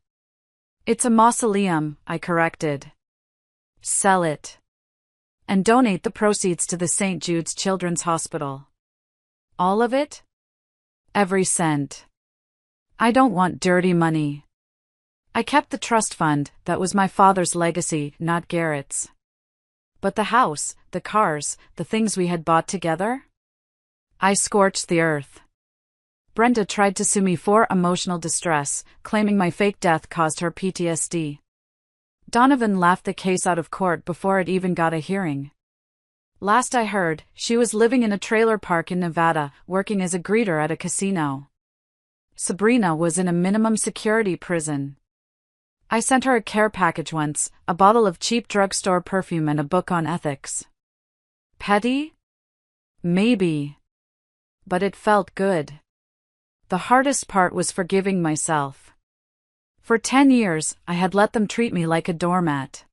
"It's a mausoleum," I corrected. "Sell it. And donate the proceeds to the St. Jude's Children's Hospital." "All of it?" "Every cent. I don't want dirty money. I kept the trust fund, that was my father's legacy, not Garrett's." "But the house, the cars, the things we had bought together?" I scorched the earth. Brenda tried to sue me for emotional distress, claiming my fake death caused her PTSD. Donovan laughed the case out of court before it even got a hearing. Last I heard, she was living in a trailer park in Nevada, working as a greeter at a casino. Sabrina was in a minimum security prison. I sent her a care package once, a bottle of cheap drugstore perfume and a book on ethics. Petty? Maybe. But it felt good. The hardest part was forgiving myself. For 10 years, I had let them treat me like a doormat.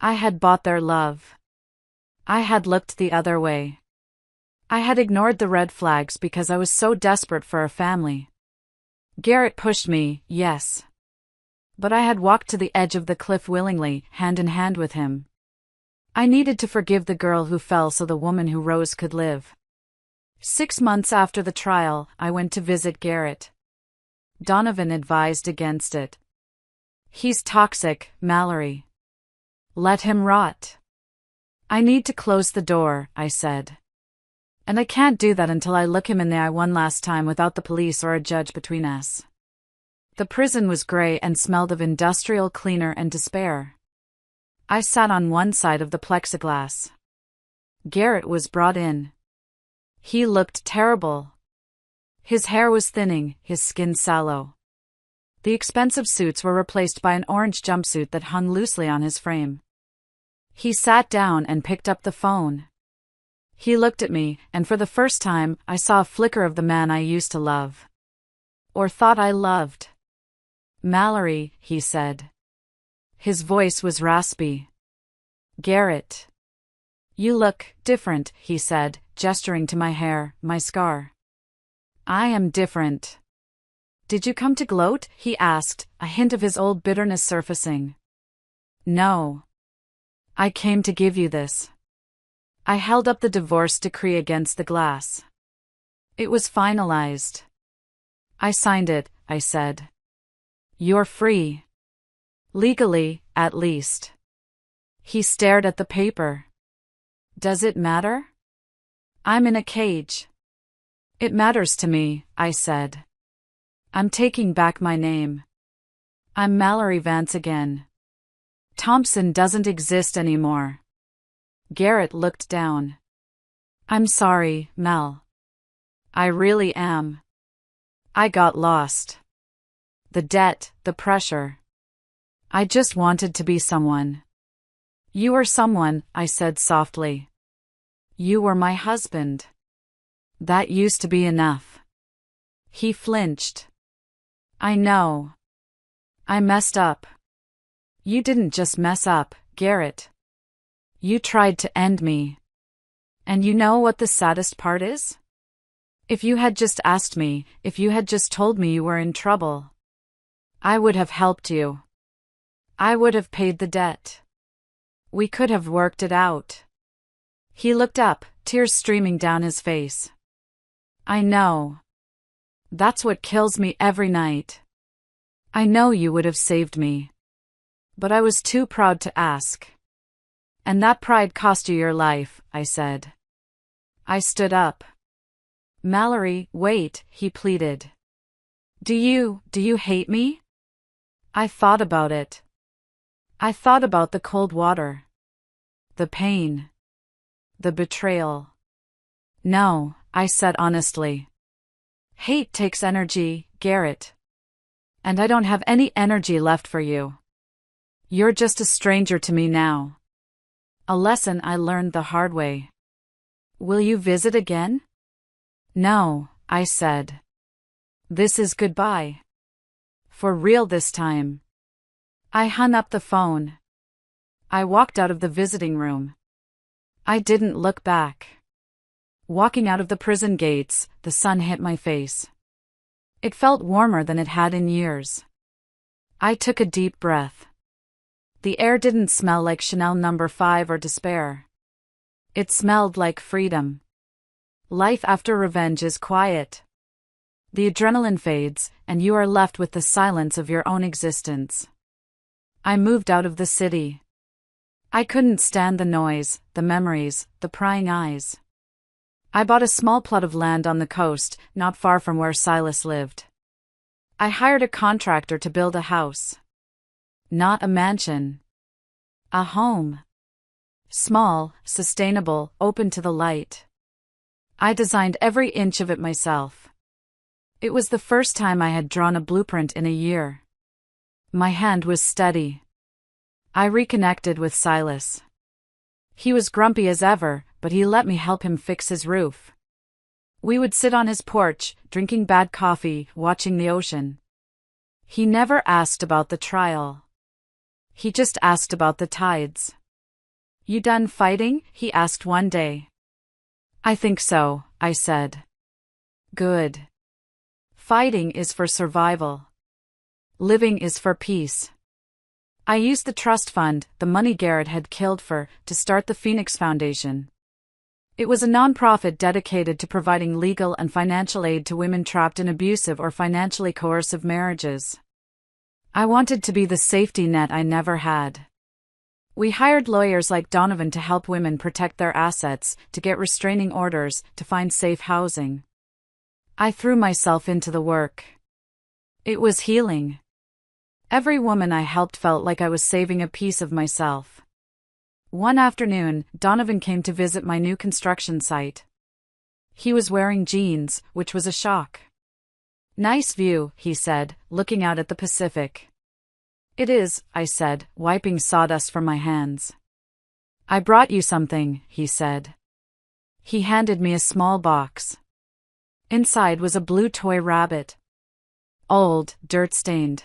I had bought their love. I had looked the other way. I had ignored the red flags because I was so desperate for a family. Garrett pushed me, yes. But I had walked to the edge of the cliff willingly, hand in hand with him. I needed to forgive the girl who fell so the woman who rose could live. 6 months after the trial, I went to visit Garrett. Donovan advised against it. "He's toxic, Mallory. Let him rot." "I need to close the door," I said. "And I can't do that until I look him in the eye one last time without the police or a judge between us." The prison was gray and smelled of industrial cleaner and despair. I sat on one side of the plexiglass. Garrett was brought in. He looked terrible. His hair was thinning, his skin sallow. The expensive suits were replaced by an orange jumpsuit that hung loosely on his frame. He sat down and picked up the phone. He looked at me, and for the first time, I saw a flicker of the man I used to love. Or thought I loved. "Mallory," he said. His voice was raspy. "Garrett. You look different," he said, gesturing to my hair, my scar. "I am different." "Did you come to gloat?" he asked, a hint of his old bitterness surfacing. "No. I came to give you this." I held up the divorce decree against the glass. It was finalized. "I signed it," I said. "You're free. Legally, at least." He stared at the paper. "Does it matter?" "I'm in a cage." "It matters to me," I said. "I'm taking back my name. I'm Mallory Vance again. Thompson doesn't exist anymore." Garrett looked down. "I'm sorry, Mel. I really am. I got lost. The debt, the pressure. I just wanted to be someone." "You were someone," I said softly. "You were my husband. That used to be enough." He flinched. "I know. I messed up." "You didn't just mess up," Garrett. You tried to end me. And you know what the saddest part is? If you had just asked me, if you had just told me you were in trouble, I would have helped you. I would have paid the debt. We could have worked it out. He looked up, tears streaming down his face. I know. That's what kills me every night. I know you would have saved me. But I was too proud to ask. And that pride cost you your life, I said. I stood up. Mallory, wait, he pleaded. Do you hate me? I thought about it. I thought about the cold water. The pain. The betrayal. No, I said honestly. Hate takes energy, Garrett. And I don't have any energy left for you. You're just a stranger to me now. A lesson I learned the hard way. Will you visit again? No, I said. This is goodbye. For real this time. I hung up the phone. I walked out of the visiting room. I didn't look back. Walking out of the prison gates, the sun hit my face. It felt warmer than it had in years. I took a deep breath. The air didn't smell like Chanel No. 5 or despair. It smelled like freedom. Life after revenge is quiet. The adrenaline fades, and you are left with the silence of your own existence. I moved out of the city. I couldn't stand the noise, the memories, the prying eyes. I bought a small plot of land on the coast, not far from where Silas lived. I hired a contractor to build a house. Not a mansion. A home. Small, sustainable, open to the light. I designed every inch of it myself. It was the first time I had drawn a blueprint in a year. My hand was steady. I reconnected with Silas. He was grumpy as ever, but he let me help him fix his roof. We would sit on his porch, drinking bad coffee, watching the ocean. He never asked about the trial. He just asked about the tides. You done fighting? He asked one day. I think so, I said. Good. Fighting is for survival. Living is for peace. I used the trust fund, the money Garrett had killed for, to start the Phoenix Foundation. It was a nonprofit dedicated to providing legal and financial aid to women trapped in abusive or financially coercive marriages. I wanted to be the safety net I never had. We hired lawyers like Donovan to help women protect their assets, to get restraining orders, to find safe housing. I threw myself into the work. It was healing. Every woman I helped felt like I was saving a piece of myself. One afternoon, Donovan came to visit my new construction site. He was wearing jeans, which was a shock. Nice view, he said, looking out at the Pacific. It is, I said, wiping sawdust from my hands. I brought you something, he said. He handed me a small box. Inside was a blue toy rabbit. Old, dirt-stained.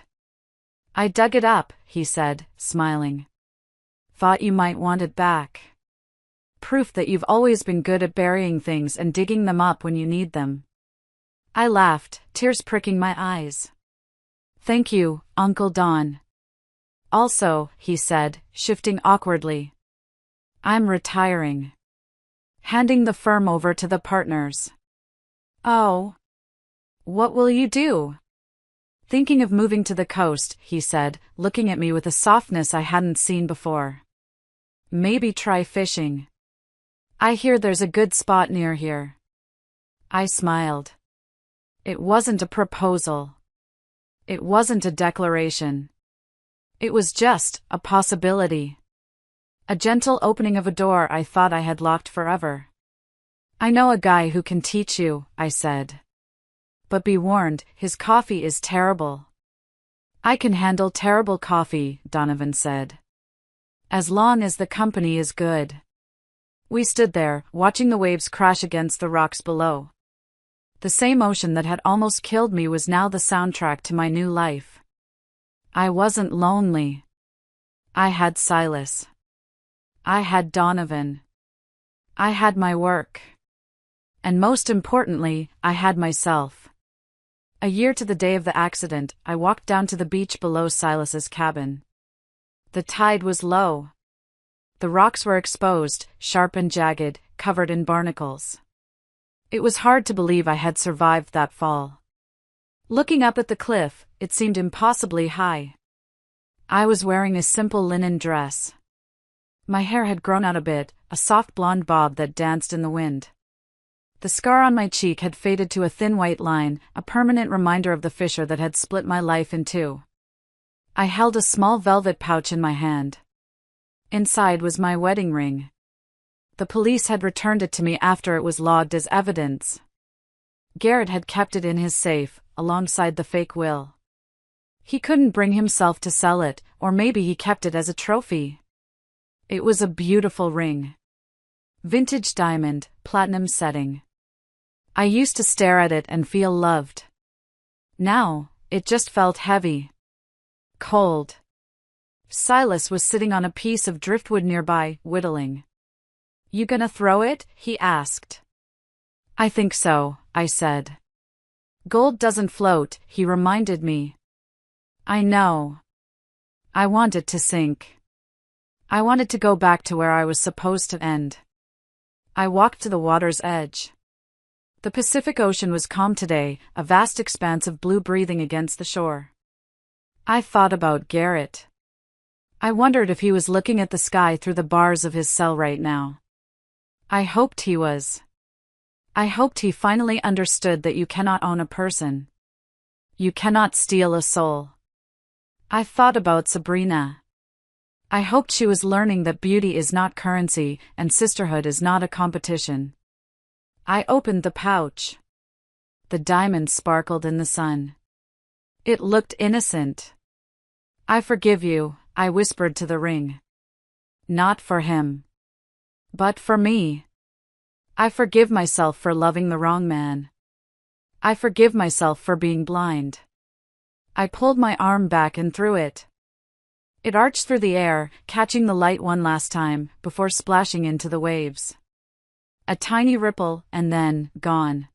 I dug it up, he said, smiling. Thought you might want it back. Proof that you've always been good at burying things and digging them up when you need them. I laughed, tears pricking my eyes. Thank you, Uncle Don. Also, he said, shifting awkwardly. I'm retiring. Handing the firm over to the partners. Oh. What will you do? Thinking of moving to the coast, he said, looking at me with a softness I hadn't seen before. Maybe try fishing. I hear there's a good spot near here. I smiled. It wasn't a proposal. It wasn't a declaration. It was just a possibility. A gentle opening of a door I thought I had locked forever. I know a guy who can teach you, I said. But be warned, his coffee is terrible. I can handle terrible coffee, Donovan said. As long as the company is good. We stood there, watching the waves crash against the rocks below. The same ocean that had almost killed me was now the soundtrack to my new life. I wasn't lonely. I had Silas. I had Donovan. I had my work. And most importantly, I had myself. A year to the day of the accident, I walked down to the beach below Silas's cabin. The tide was low. The rocks were exposed, sharp and jagged, covered in barnacles. It was hard to believe I had survived that fall. Looking up at the cliff, it seemed impossibly high. I was wearing a simple linen dress. My hair had grown out a bit, a soft blonde bob that danced in the wind. The scar on my cheek had faded to a thin white line, a permanent reminder of the fissure that had split my life in two. I held a small velvet pouch in my hand. Inside was my wedding ring. The police had returned it to me after it was logged as evidence. Garrett had kept it in his safe, alongside the fake will. He couldn't bring himself to sell it, or maybe he kept it as a trophy. It was a beautiful ring. Vintage diamond, platinum setting. I used to stare at it and feel loved. Now, it just felt heavy. Cold. Silas was sitting on a piece of driftwood nearby, whittling. "You gonna throw it?" he asked. "I think so," I said. "Gold doesn't float," he reminded me. "I know. I want it to sink. I wanted to go back to where I was supposed to end." I walked to the water's edge. The Pacific Ocean was calm today, a vast expanse of blue breathing against the shore. I thought about Garrett. I wondered if he was looking at the sky through the bars of his cell right now. I hoped he was. I hoped he finally understood that you cannot own a person. You cannot steal a soul. I thought about Sabrina. I hoped she was learning that beauty is not currency and sisterhood is not a competition. I opened the pouch. The diamond sparkled in the sun. It looked innocent. "I forgive you," I whispered to the ring. "Not for him. But for me. I forgive myself for loving the wrong man. I forgive myself for being blind." I pulled my arm back and threw it. It arched through the air, catching the light one last time, before splashing into the waves. A tiny ripple, and then, gone.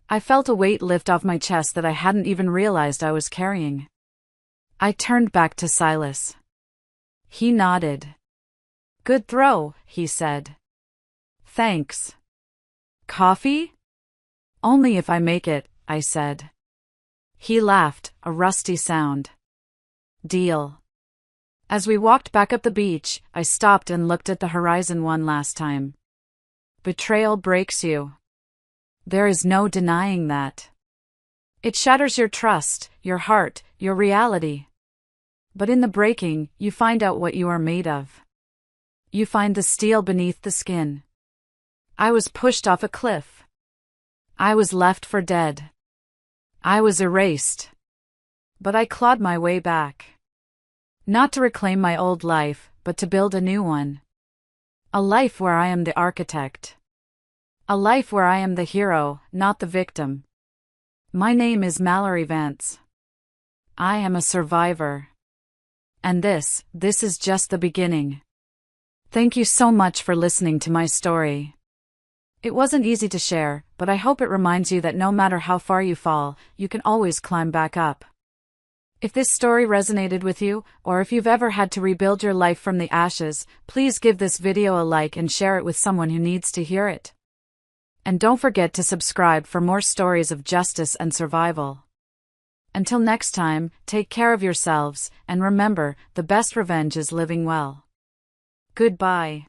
I felt a weight lift off my chest that I hadn't even realized I was carrying. I turned back to Silas. He nodded. "Good throw," he said. "Thanks." "Coffee?" "Only if I make it," I said. He laughed, a rusty sound. "Deal." As we walked back up the beach, I stopped and looked at the horizon one last time. Betrayal breaks you. There is no denying that. It shatters your trust, your heart, your reality. But in the breaking, you find out what you are made of. You find the steel beneath the skin. I was pushed off a cliff. I was left for dead. I was erased. But I clawed my way back. Not to reclaim my old life, but to build a new one. A life where I am the architect. A life where I am the hero, not the victim. My name is Mallory Vance. I am a survivor. And this is just the beginning. Thank you so much for listening to my story. It wasn't easy to share, but I hope it reminds you that no matter how far you fall, you can always climb back up. If this story resonated with you, or if you've ever had to rebuild your life from the ashes, please give this video a like and share it with someone who needs to hear it. And don't forget to subscribe for more stories of justice and survival. Until next time, take care of yourselves, and remember, the best revenge is living well. Goodbye.